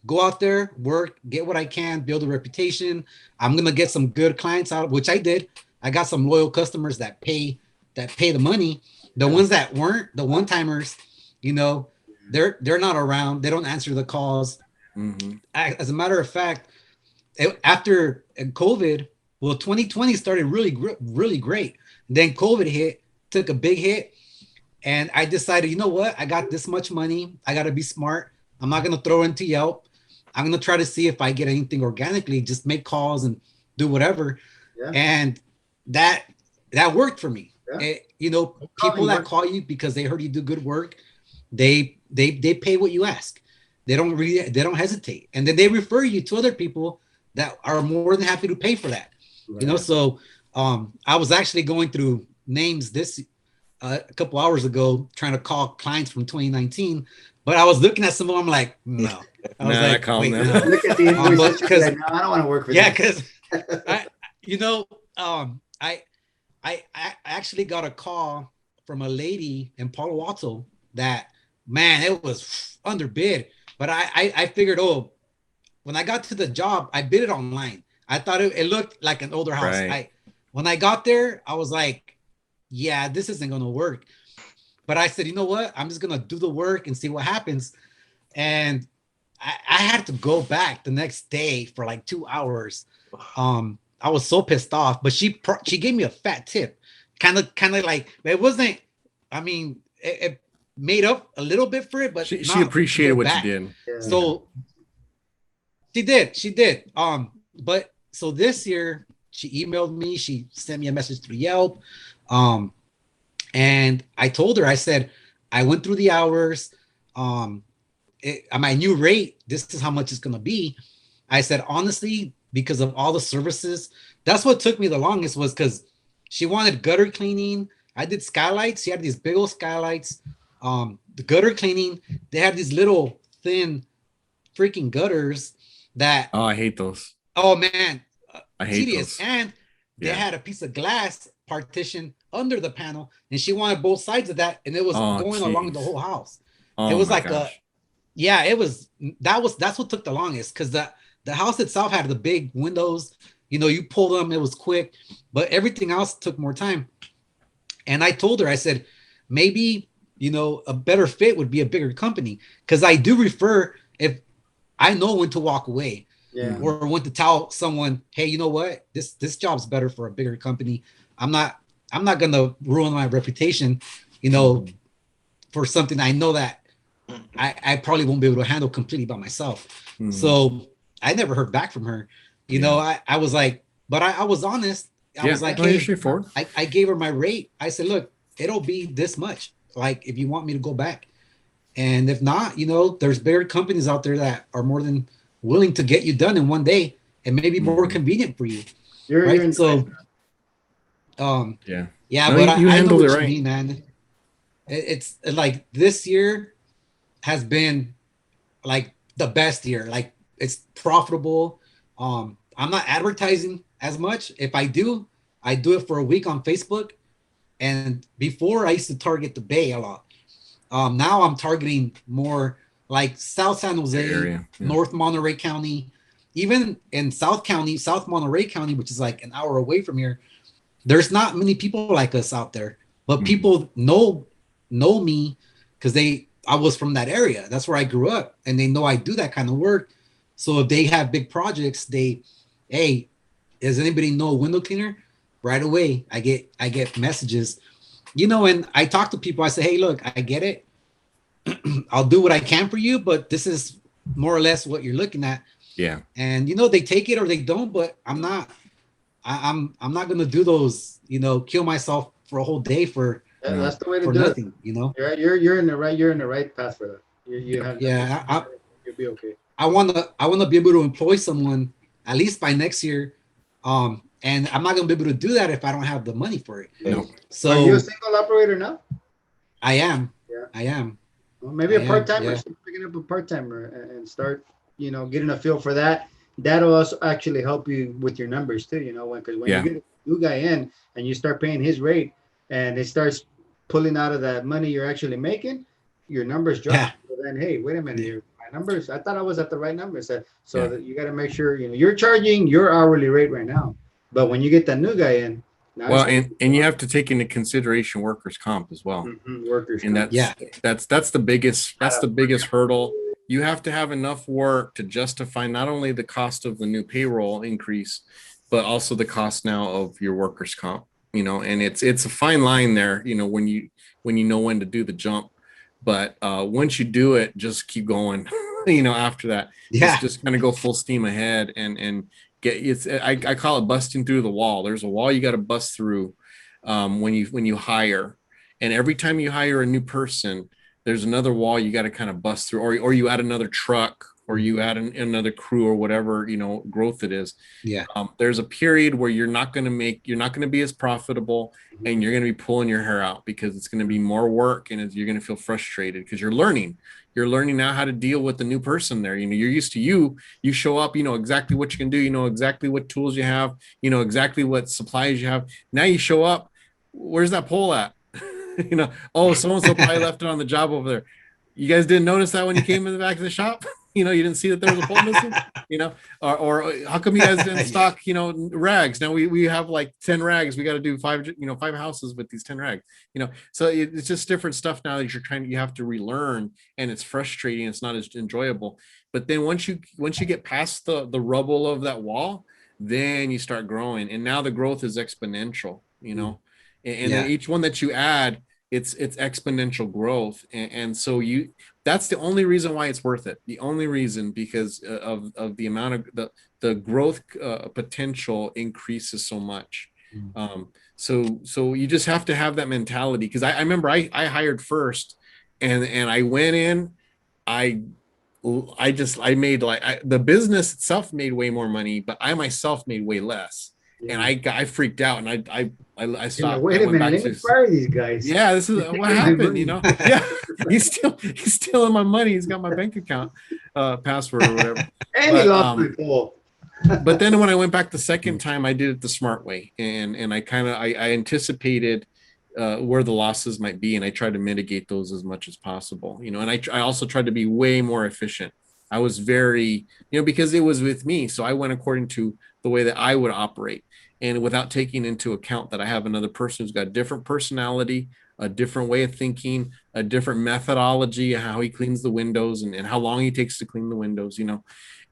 go out there, work, get what I can, build a reputation. I'm gonna get some good clients out, which I did. I got some loyal customers that pay the money. The ones that weren't, the one-timers, they're not around. They don't answer the calls. As a matter of fact, after COVID, well, 2020 started really great. Then COVID hit, took a big hit. And I decided, you know what? I got this much money. I got to be smart. I'm not going to throw into Yelp. I'm going to try to see if I get anything organically, just make calls and do whatever. Yeah. And that worked for me. Yeah. People that call you because they heard you do good work, they pay what you ask. They don't hesitate. And then they refer you to other people that are more than happy to pay for that. Right. So I was actually going through names a couple hours ago, trying to call clients from 2019, but I was looking at some of them like, no. I was like, wait, no. Look at the invoices because no, I don't want to work for them. Yeah, because I actually got a call from a lady in Palo Alto that, man, it was underbid. But I figured, when I got to the job, I bid it online. I thought it looked like an older house. Right. When I got there, I was like, yeah, this isn't going to work. But I said, you know what? I'm just going to do the work and see what happens. And I had to go back the next day for like 2 hours. I was so pissed off, but she gave me a fat tip. Kind of like, it wasn't, it made up a little bit for it, but she appreciated what you did. Yeah. So she did. But so this year she emailed me, she sent me a message through Yelp. And I told her, I said, I went through the hours. My new rate, this is how much it's going to be. I said, honestly, because of all the services, that's what took me the longest, was because she wanted gutter cleaning. I did skylights. She had these big old skylights. The gutter cleaning, they had these little thin freaking gutters that. Oh, I hate those. Oh man. I hate those. And they had a piece of glass partition under the panel, and she wanted both sides of that, and it was going along the whole house. It was like that's what took the longest, because the house itself had the big windows. You pull them, it was quick, but everything else took more time. And I told her, I said, maybe a better fit would be a bigger company, because I do refer if I know when to walk away. Yeah. Or when to tell someone, hey, you know what? This job's better for a bigger company. I'm not gonna ruin my reputation, for something I know that I probably won't be able to handle completely by myself. So I never heard back from her. I was like, but I was honest. I was like, hey, I gave her my rate. I said, look, it'll be this much. Like, if you want me to go back, and if not, there's bigger companies out there that are more than willing to get you done in one day, and maybe more convenient for you. Right? So, but you handled it right, mean, man. It's like this year has been like the best year. Like, it's profitable. I'm not advertising as much. If I do it for a week on Facebook. And before, I used to target the Bay a lot. Now I'm targeting more like South San Jose, area, North Monterey County, even in South Monterey County, which is like an hour away from here. There's not many people like us out there, but people know me because I was from that area. That's where I grew up, and they know I do that kind of work. So if they have big projects, hey, does anybody know a window cleaner? Right away, I get messages, and I talk to people. I say, hey, look, I get it. I'll do what I can for you, but this is more or less what you're looking at. Yeah. And they take it or they don't, but I'm not gonna do those, kill myself for a whole day for that's the way to do nothing, You're in the right path for that. You'll be okay. I wanna be able to employ someone at least by next year. And I'm not gonna be able to do that if I don't have the money for it. No. So are you a single operator now? I am. Yeah. I am. Well, maybe a part-timer. Picking up a part-timer and start, getting a feel for that. That'll also actually help you with your numbers too. Because when you get a new guy in and you start paying his rate and it starts pulling out of that money you're actually making, your numbers drop. Yeah. So then, hey, wait a minute, my numbers. I thought I was at the right number. So Yeah. that you got to make sure you're charging your hourly rate right now. But when you get that new guy in, now well, and you have to take into consideration workers' comp as well. Workers' And comp. that's the biggest hurdle. You have to have enough work to justify not only the cost of the new payroll increase, but also the cost now of your workers' comp. And it's a fine line there. When you know when to do the jump, but once you do it, just keep going. After that, just kind of go full steam ahead and get I call it busting through the wall. There's a wall you got to bust through when you hire, and every time you hire a new person, there's another wall you got to kind of bust through, or you add another truck, or you add another crew, or whatever growth it is. There's a period where you're not going to be as profitable, and you're going to be pulling your hair out because it's going to be more work, and you're going to feel frustrated because you're learning now how to deal with the new person there. You're used to you show up, exactly what you can do, exactly what tools you have, exactly what supplies you have. Now you show up, where's that pole at? Oh, so-and-so probably left it on the job over there. You guys didn't notice that when you came in the back of the shop? You didn't see that there was a pole missing, or how come you guys didn't stock, rags? Now we have like 10 rags. We got to do 5 houses with these 10 rags, so it's just different stuff now that you have to relearn, and it's frustrating. It's not as enjoyable. But then once you get past the rubble of that wall, then you start growing. And now the growth is exponential, and then each one that you add, it's exponential growth. And so that's the only reason why it's worth it. The only reason, because of the amount of the growth potential increases so much. So you just have to have that mentality. Because I remember I hired first, and I went in, I made the business itself made way more money, but I myself made way less. And I freaked out, and I stopped. Wait a minute, let me fire these guys. Yeah, this is what happened. Yeah, he's stealing my money. He's got my bank account password or whatever. And he lost my pool. But then when I went back the second time, I did it the smart way, and I anticipated where the losses might be, and I tried to mitigate those as much as possible. And I also tried to be way more efficient. I was very, because it was with me, so I went according to the way that I would operate, and without taking into account that I have another person who's got a different personality, a different way of thinking, a different methodology, how he cleans the windows, and how long he takes to clean the windows,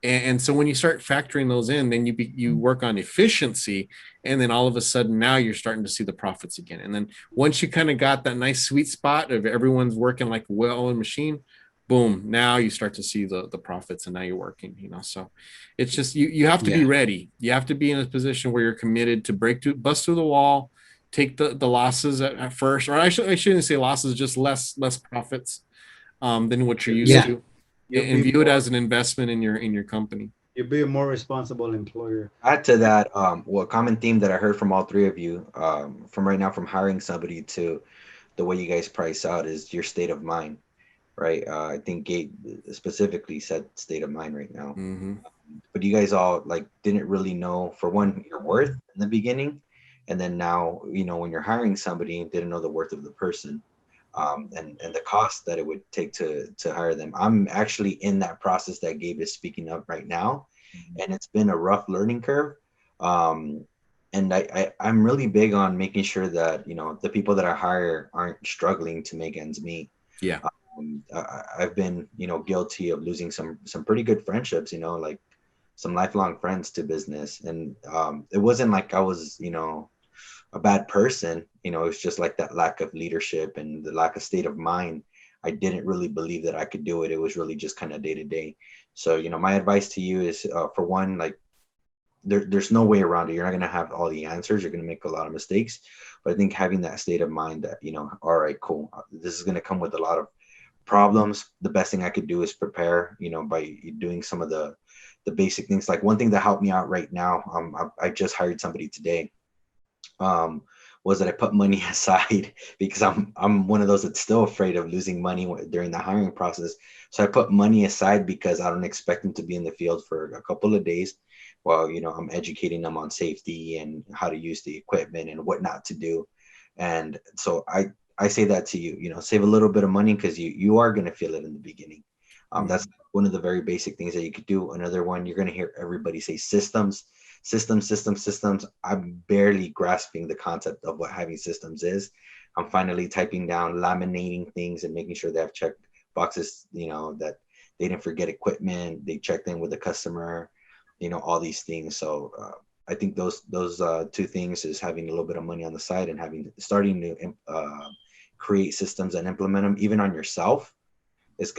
And so when you start factoring those in, then you work on efficiency, and then all of a sudden now you're starting to see the profits again. And then once you kind of got that nice sweet spot of everyone's working like a well-oiled machine, boom, now you start to see the profits, and now you're working, so it's just, you have to be ready. You have to be in a position where you're committed to bust through the wall, take the losses at first, or I shouldn't say losses, just less profits than what you're used to, and view it as an investment in your company. You'll be a more responsible employer. Add to that, a common theme that I heard from all three of you, from right now, from hiring somebody to the way you guys price out, is your state of mind. Right. I think Gabe specifically said state of mind right now. But you guys all didn't really know, for one, your worth in the beginning. And then now, when you're hiring somebody, didn't know the worth of the person, and the cost that it would take to hire them. I'm actually in that process that Gabe is speaking of right now. And it's been a rough learning curve. And I'm really big on making sure that, the people that I hire aren't struggling to make ends meet. Yeah. I've been, guilty of losing some pretty good friendships, some lifelong friends to business. And it wasn't like I was, a bad person. It was just like that lack of leadership and the lack of state of mind. I didn't really believe that I could do it. It was really just kind of day to day. So, my advice to you is, for one, there's no way around it. You're not going to have all the answers. You're going to make a lot of mistakes. But I think having that state of mind that, all right, cool, this is going to come with a lot of problems. The best thing I could do is prepare, by doing some of the basic things. Like one thing that helped me out right now, I just hired somebody today, was that I put money aside, because I'm one of those that's still afraid of losing money during the hiring process. So I put money aside because I don't expect them to be in the field for a couple of days while, I'm educating them on safety and how to use the equipment and what not to do. And so I I say that to you, save a little bit of money because you are going to feel it in the beginning. That's one of the very basic things that you could do. Another one, you're going to hear everybody say systems. I'm barely grasping the concept of what having systems is. I'm finally typing down, laminating things and making sure they have check boxes, that they didn't forget equipment. They checked in with the customer, all these things. So I think those two things is having a little bit of money on the side and starting to create systems and implement them even on yourself is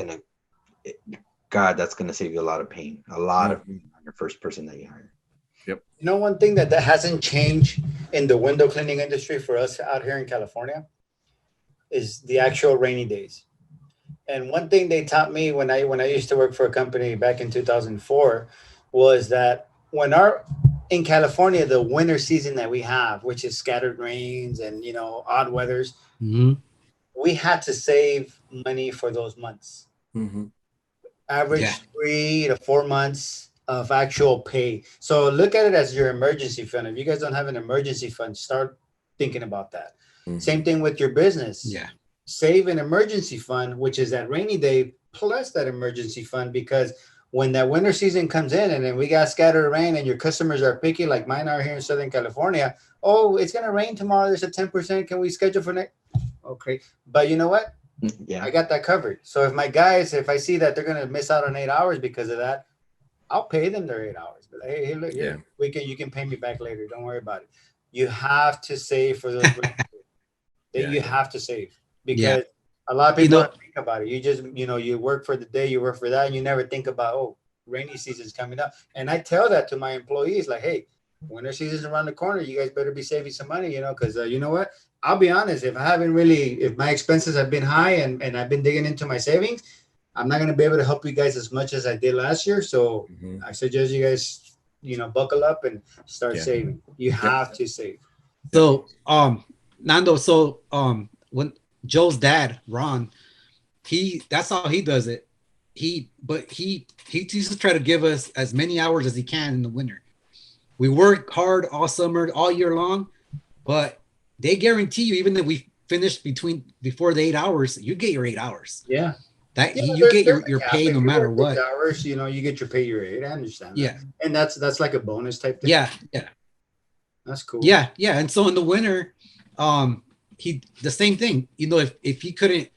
that's going to save you a lot of pain, of pain on your first person that you hire. Yep. One thing that hasn't changed in the window cleaning industry for us out here in California is the actual rainy days. And one thing they taught me when I used to work for a company back in 2004 was that in California, the winter season that we have, which is scattered rains and, odd weathers, we had to save money for those months. Average 3 to 4 months of actual pay. So look at it as your emergency fund. If you guys don't have an emergency fund, start thinking about that. Same thing with your business. Yeah. Save an emergency fund, which is that rainy day plus that emergency fund, because when that winter season comes in and then we got scattered rain and your customers are picky, like mine are here in Southern California. Oh, it's going to rain tomorrow. There's a 10%. Can we schedule for next? Okay. But you know what? Yeah, I got that covered. So if I see that they're going to miss out on 8 hours because of that, I'll pay them their 8 hours. But hey, look, here, you can pay me back later. Don't worry about it. You have to save for those you have to save, because a lot of people don't think about it. You just, you work for the day, you work for that, and you never think about, rainy season's coming up. And I tell that to my employees, like, hey, winter season's around the corner. You guys better be saving some money, because you know what? I'll be honest, if my expenses have been high and I've been digging into my savings, I'm not going to be able to help you guys as much as I did last year. So I suggest you guys, buckle up and start saving. You have to save. So, Nando, when Joe's dad, Ron, that's how he does it. He used to try to give us as many hours as he can in the winter. We work hard all summer, all year long, but they guarantee you, even if we finish before the 8 hours, you get your 8 hours. Yeah. You get your pay no matter what. Hours, you get your pay your 8. I understand that. Yeah. And that's like a bonus type thing. Yeah. That's cool. Yeah. And so in the winter, the same thing. If he couldn't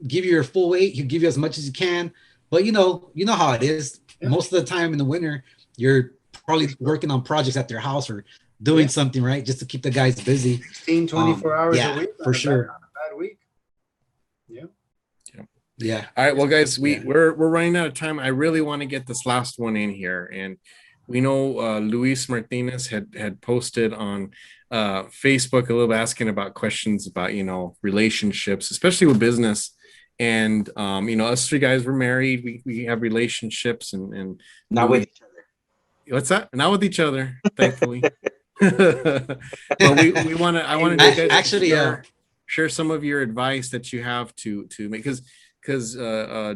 give you your full weight, he'll give you as much as he can. But you know how it is. Yeah. Most of the time in the winter, you're probably working on projects at their house or doing something, right? Just to keep the guys busy. 16, 24 hours a week. For sure. On a bad week. Yeah. Yeah. All right. Well, guys, we're running out of time. I really want to get this last one in here. And we know Luis Martinez had posted on Facebook a little bit asking about questions about, relationships, especially with business. And, us three guys were married. We have relationships and not with each other. What's that? Not with each other, thankfully. But I want to actually share some of your advice that you have to make, because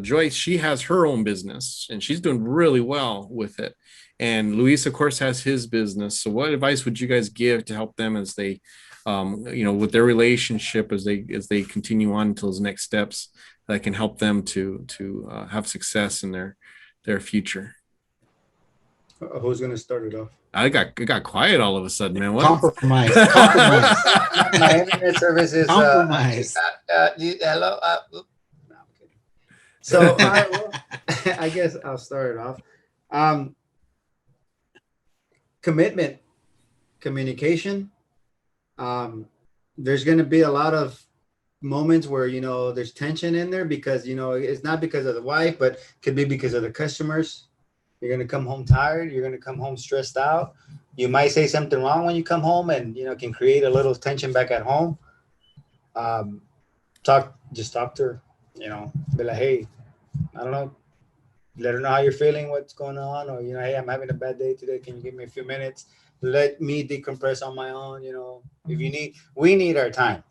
Joyce, she has her own business and she's doing really well with it. And Luis, of course, has his business. So what advice would you guys give to help them as they, with their relationship, as they continue on to those next steps that can help them to have success in their future? Who's going to start it off? I got quiet all of a sudden, man. What? Compromise. My internet service is compromise. Hello. No, I'm kidding. So, all right, well, I guess I'll start it off. Commitment, communication. There's going to be a lot of moments where there's tension in there because it's not because of the wife, but could be because of the customers. You're going to come home tired. You're going to come home stressed out. You might say something wrong when you come home and, can create a little tension back at home. Talk to her, be like, hey, I don't know. Let her know how you're feeling, what's going on. Or, hey, I'm having a bad day today. Can you give me a few minutes? Let me decompress on my own. If we need our time.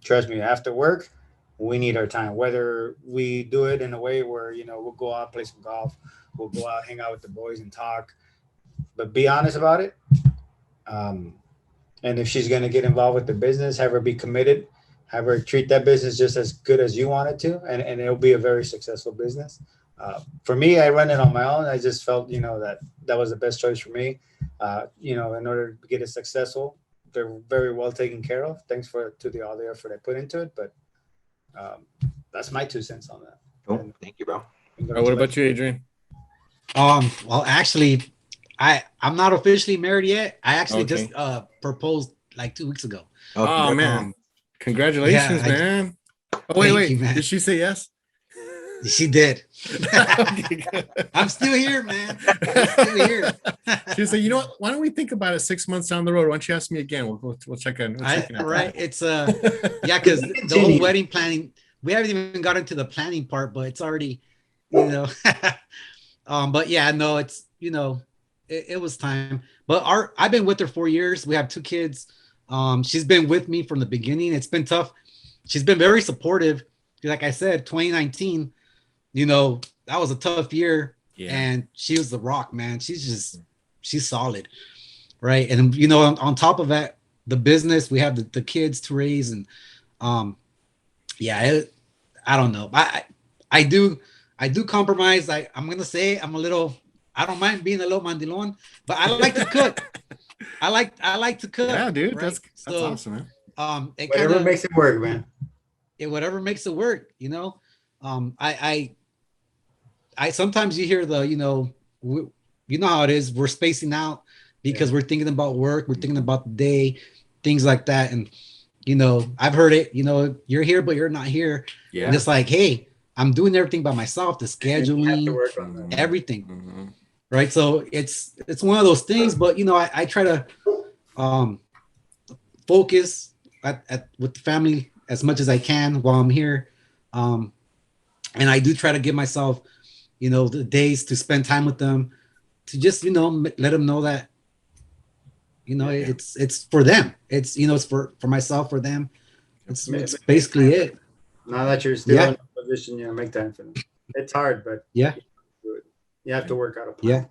Trust me, after work, we need our time. Whether we do it in a way where, we'll go out, play some golf. We'll go out, hang out with the boys and talk, but be honest about it. And if she's going to get involved with the business, have her be committed. have her treat that business just as good as you want it to, and it'll be a very successful business. For me, I run it on my own. I just felt, that was the best choice for me. In order to get it successful, they're very well taken care of. Thanks to all the effort I put into it, but that's my 2 cents on that. Cool. Thank you, bro. What about you, Adrian? Well, actually, I'm not officially married yet. I actually just proposed like 2 weeks ago. Oh man, congratulations, man. Oh wait, you, man. Did she say yes? She did. Okay, good. I'm still here, man. I'm still here. She said, "You know what? Why don't we think about it 6 months down the road? Why don't you ask me again? We'll check in. Right? It's because the whole wedding planning, we haven't even got into the planning part, but it's already, but yeah, no, it's it was time. But I've been with her 4 years. We have 2 kids. She's been with me from the beginning. It's been tough. She's been very supportive. Like I said, 2019, that was a tough year. Yeah. And she was the rock, man. She's solid. Right. And, on top of that, the business, we have the kids to raise. And I don't know. I do compromise. I'm going to say I don't mind being a little mandilon, but I like to cook. I like to cook. Yeah, dude. Right? That's awesome, man. Whatever makes it work, man. Whatever makes it work, I sometimes you hear how it is. We're spacing out because we're thinking about work. We're thinking about the day, things like that. And, I've heard it, you're here, but you're not here. Yeah. And it's like, hey, I'm doing everything by myself, the scheduling, everything. Mm-hmm. Right. So it's one of those things, but, I try to focus with the family as much as I can while I'm here. And I do try to give myself, the days to spend time with them, to just, let them know that, it's for them. It's, it's for myself, for them. It's basically it. Now that you're still in a position, make time for them. It's hard, but you have to work out a plan. Yeah.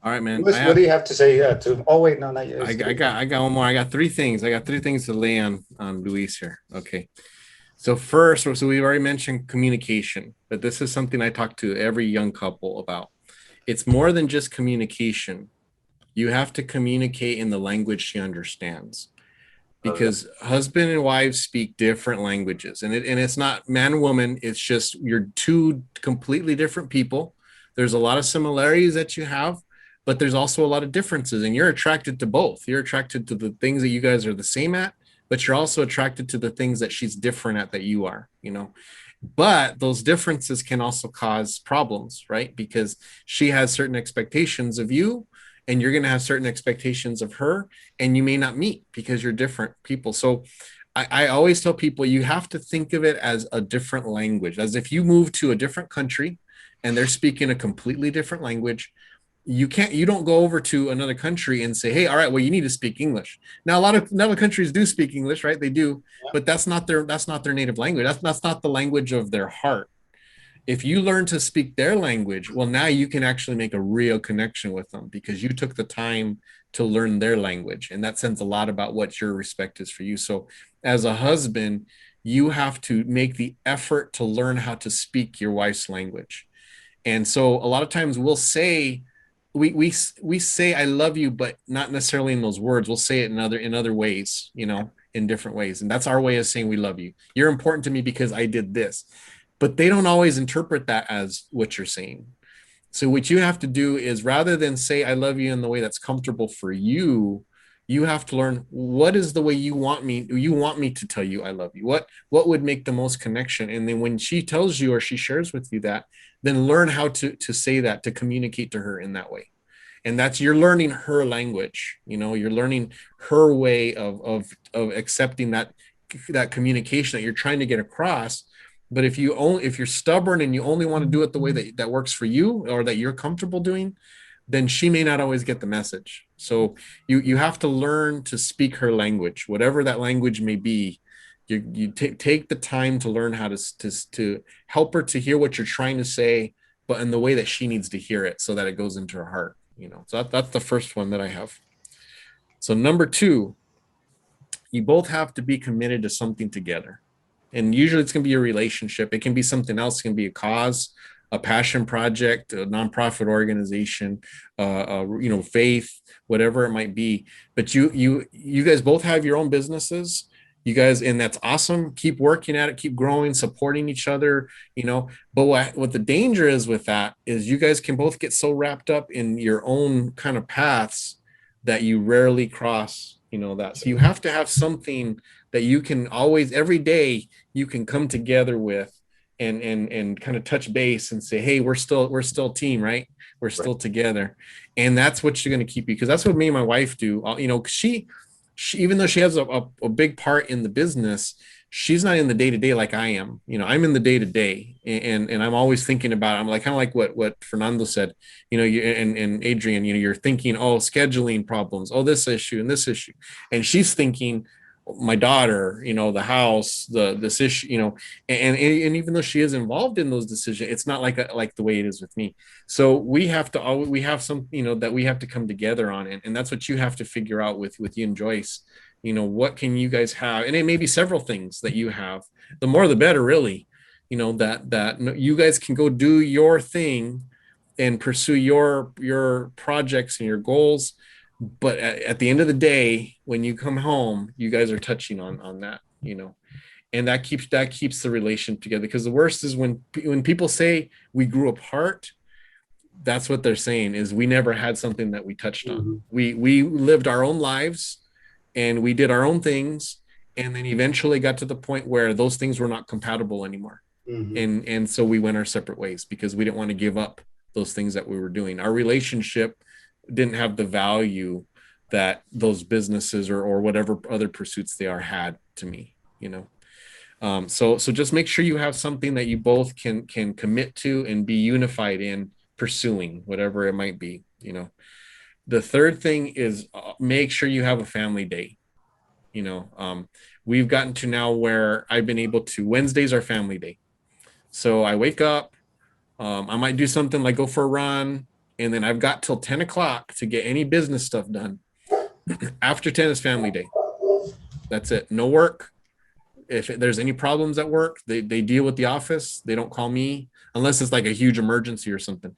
All right, man. What do you have to say to? Oh wait, no, not yet. I got one more. I got 3 things. I got 3 things to lay on Luis here. Okay. So first, so we've already mentioned communication, but this is something I talk to every young couple about. It's more than just communication. You have to communicate in the language she understands, because husband and wives speak different languages, and it's not man, woman. It's just you're 2 completely different people. There's a lot of similarities that you have, but there's also a lot of differences, and you're attracted to both. You're attracted to the things that you guys are the same at, but you're also attracted to the things that she's different at that you are, but those differences can also cause problems, right? Because she has certain expectations of you, and you're going to have certain expectations of her, and you may not meet because you're different people. So I always tell people, you have to think of it as a different language, as if you move to a different country and they're speaking a completely different language. You don't go over to another country and say, hey, all right, well, you need to speak English. Now, a lot of other countries do speak English, right? They do, but that's not their native language. That's not the language of their heart. If you learn to speak their language, well, now you can actually make a real connection with them because you took the time to learn their language. And that says a lot about what your respect is for you. So as a husband, you have to make the effort to learn how to speak your wife's language. And so a lot of times we'll say, we say I love you, but not necessarily in those words. We'll say it in other ways, in different ways. And that's our way of saying we love you. You're important to me because I did this. But they don't always interpret that as what you're saying. So what you have to do is, rather than say I love you in the way that's comfortable for you, you have to learn what is the way you want me to tell you I love you. What would make the most connection? And then when she tells you or she shares with you that, then learn how to say that, to communicate to her in that way. And that's, you're learning her language, you're learning her way of accepting that communication that you're trying to get across. But if you're stubborn and you only want to do it the way that works for you or that you're comfortable doing, then she may not always get the message. So you have to learn to speak her language, whatever that language may be. You take the time to learn how to help her to hear what you're trying to say, but in the way that she needs to hear it, so that it goes into her heart. So that's the first one that I have. So number 2, you both have to be committed to something together. And usually it's going to be a relationship. It can be something else. It can be a cause, a passion project, a nonprofit organization, faith, whatever it might be. But you guys both have your own businesses. You guys, and that's awesome. Keep working at it, keep growing, supporting each other, But what the danger is with that is you guys can both get so wrapped up in your own kind of paths that you rarely cross, that. So you have to have something that you can always, every day, you can come together with and kind of touch base and say, hey, we're still a team, right? We're still together. And that's what you're going to keep you, because that's what me and my wife do. She even though she has a big part in the business, she's not in the day-to-day like I am. I'm in the day-to-day, and I'm always thinking about, I'm like, kind of like what Fernando said, and Adrian, you're thinking, oh, scheduling problems, oh, this issue and this issue. And she's thinking, my daughter, the house, this issue, and even though she is involved in those decisions, it's not like the way it is with me. So we have some, that we have to come together on, and that's what you have to figure out with you and Joyce. What can you guys have? And it may be several things that you have. The more, the better, really. That you guys can go do your thing and pursue your projects and your goals. But at the end of the day, when you come home, you guys are touching on that, and that keeps the relationship together. Because the worst is when people say we grew apart, that's what they're saying, is we never had something that we touched on. We lived our own lives and we did our own things, and then eventually got to the point where those things were not compatible anymore. And so we went our separate ways because we didn't want to give up those things that we were doing. Our relationship didn't have the value that those businesses or whatever other pursuits they are had to me, so just make sure you have something that you both can commit to and be unified in pursuing, whatever it might be. The third thing is make sure you have a family day. We've gotten to now where I've been able to, Wednesdays are family day. So I wake up, I might do something like go for a run, and then I've got till 10 o'clock to get any business stuff done. After 10 is family day. That's it. No work. If there's any problems at work, they deal with the office. They don't call me unless it's like a huge emergency or something.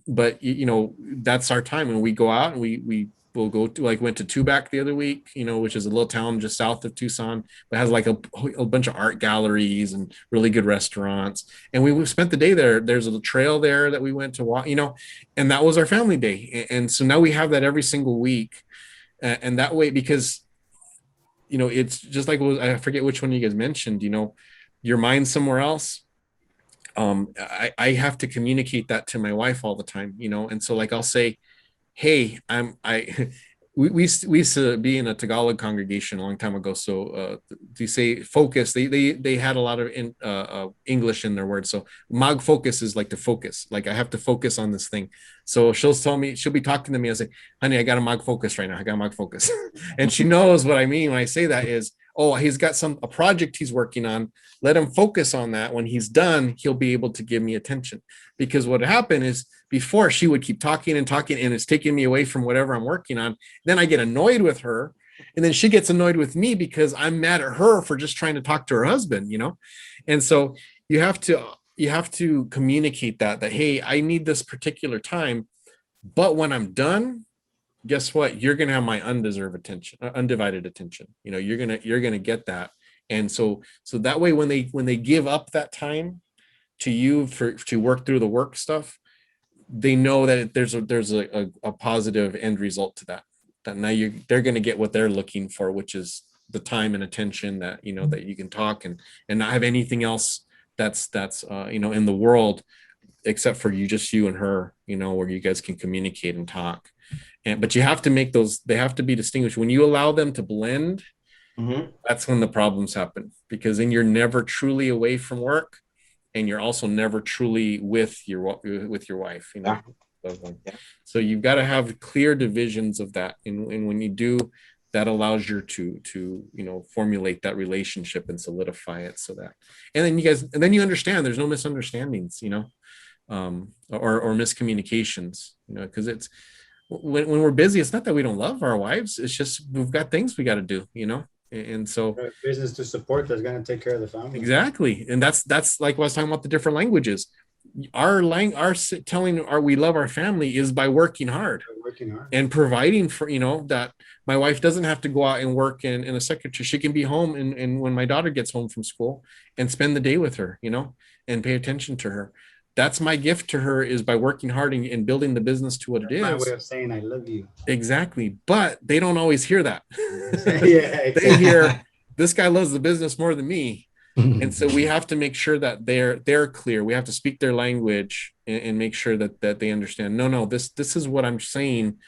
But that's our time. And we go out and we'll go to, like, went to Tubac the other week, which is a little town just south of Tucson, but has like a bunch of art galleries and really good restaurants. And we spent the day there. There's a trail there that we went to walk, and that was our family day. And so now we have that every single week. And that way, because, it's just like, I forget which one you guys mentioned, your mind's somewhere else. I have to communicate that to my wife all the time, and so, like, I'll say, hey, we used to be in a Tagalog congregation a long time ago. So to say focus, they had a lot of English in their words. So mag focus is like to focus. Like, I have to focus on this thing. So she'll be talking to me. I say, honey, I got a mag focus right now. I got a mag focus. And she knows what I mean when I say that is, oh, he's got a project he's working on. Let him focus on that. When he's done, he'll be able to give me attention. Because what happened is, before, she would keep talking and it's taking me away from whatever I'm working on. Then I get annoyed with her, and then she gets annoyed with me because I'm mad at her for just trying to talk to her husband, And so you have to communicate that, hey, I need this particular time, but when I'm done, guess what? You're going to have my undivided attention. You're going to get that. And so that way, when they give up that time to you to work through the work stuff, they know that there's a positive end result to that now they're going to get what they're looking for, which is the time and attention that, that you can talk and not have anything else that's in the world except for you and her, where you guys can communicate and talk. But you have to make they have to be distinguished. When you allow them to blend, that's when the problems happen, because then you're never truly away from work. And you're also never truly with your wife, Yeah. So you've got to have clear divisions of that, and when you do, that allows you to formulate that relationship and solidify it, so that, and then you understand there's no misunderstandings, or miscommunications, because it's when we're busy, it's not that we don't love our wives, it's just we've got things we got to do, And so business to support that's going to take care of the family. Exactly. And that's like what I was talking about, the different languages. Our telling we love our family is by working hard and providing for, that my wife doesn't have to go out and work in a secretary. She can be home and when my daughter gets home from school and spend the day with her, and pay attention to her. That's my gift to her, is by working hard and building the business to what it is. My way of saying I love you. Exactly. But they don't always hear that. Yeah, exactly. They hear, this guy loves the business more than me. And so we have to make sure that they're clear. We have to speak their language and make sure that they understand. No, this is what I'm saying.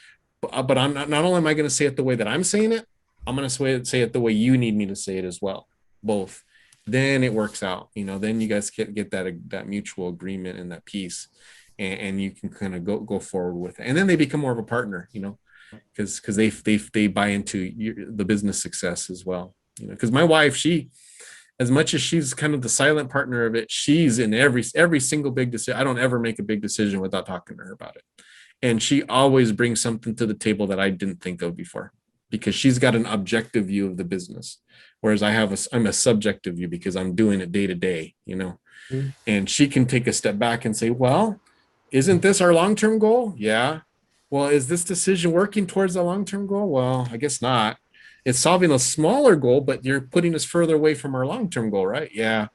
But I'm not only am I going to say it the way that I'm saying it, I'm going to say it the way you need me to say it as well. Both. Then it works out. Then you guys get that mutual agreement and that peace, and you can kind of go forward with it. And then they become more of a partner, because they buy into the business success as well. Because my wife, she, as much as she's kind of the silent partner of it, she's in every single big decision. I don't ever make a big decision without talking to her about it. And she always brings something to the table that I didn't think of before, because she's got an objective view of the business. Whereas I'm a subjective view, because I'm doing it day to day, and she can take a step back and say, well, isn't this our long-term goal? Yeah. Well, is this decision working towards the long-term goal? Well, I guess not. It's solving a smaller goal, but you're putting us further away from our long-term goal, right? Yeah.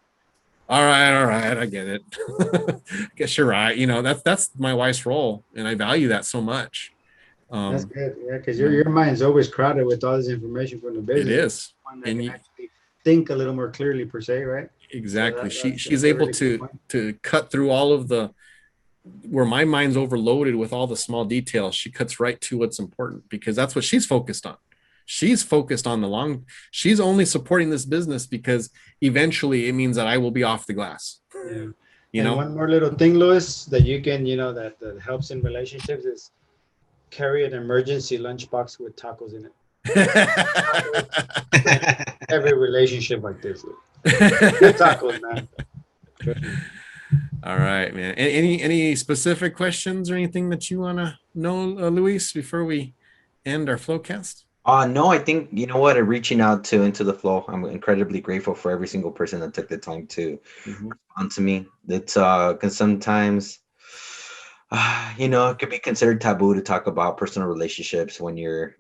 All right. I get it. I guess you're right. That's my wife's role. And I value that so much. That's good. Yeah. Cause your mind's always crowded with all this information from the business. It is. One that can actually think a little more clearly per se, right? Exactly. So she's able to cut through all of where my mind's overloaded with all the small details. She cuts right to what's important, because that's what she's focused on. She's focused on she's only supporting this business because eventually it means that I will be off the glass. Yeah. One more little thing, Louis, that you can, that helps in relationships is carry an emergency lunchbox with tacos in it. Every relationship like this. Good tacos, man. All right, man. Any specific questions or anything that you want to know, Luis, before we end our Flowcast? No, I think, reaching out into the flow, I'm incredibly grateful for every single person that took the time to respond to me. It's because sometimes, it could be considered taboo to talk about personal relationships when you're,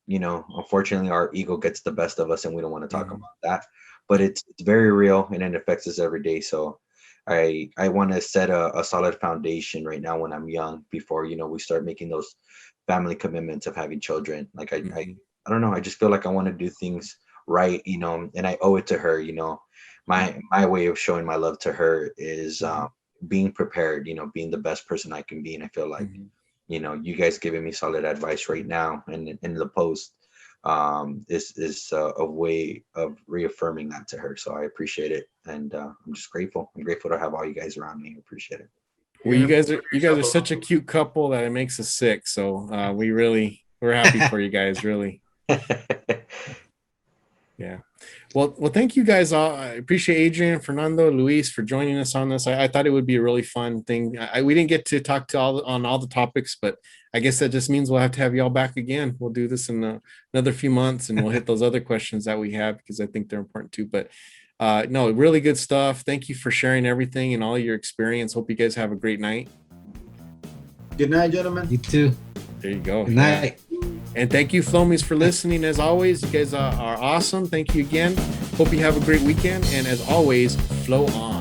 unfortunately our ego gets the best of us and we don't want to talk about that, but it's very real and it affects us every day. So I want to set a solid foundation right now when I'm young, before, we start making those family commitments of having children. Like I don't know, I just feel like I want to do things right, and I owe it to her. My way of showing my love to her is being prepared, being the best person I can be. And I feel like you guys giving me solid advice right now and in the post is a way of reaffirming that to her. So I appreciate it, and I'm just grateful. I'm grateful to have all you guys around me. I appreciate it. Well, you guys are such a cute couple that it makes us sick. So we're happy for you guys, really. Yeah. Well, thank you guys all. I appreciate Adrian, Fernando, Luis for joining us on this. I thought it would be a really fun thing. We didn't get to talk to on all the topics, but I guess that just means we'll have to have y'all back again. We'll do this in another few months, and we'll hit those other questions that we have, because I think they're important too. But no, really good stuff. Thank you for sharing everything and all your experience. Hope you guys have a great night. Good night, gentlemen. You too. There you go. Good night. And thank you, Flowmies, for listening. As always, you guys are awesome. Thank you again. Hope you have a great weekend. And as always, flow on.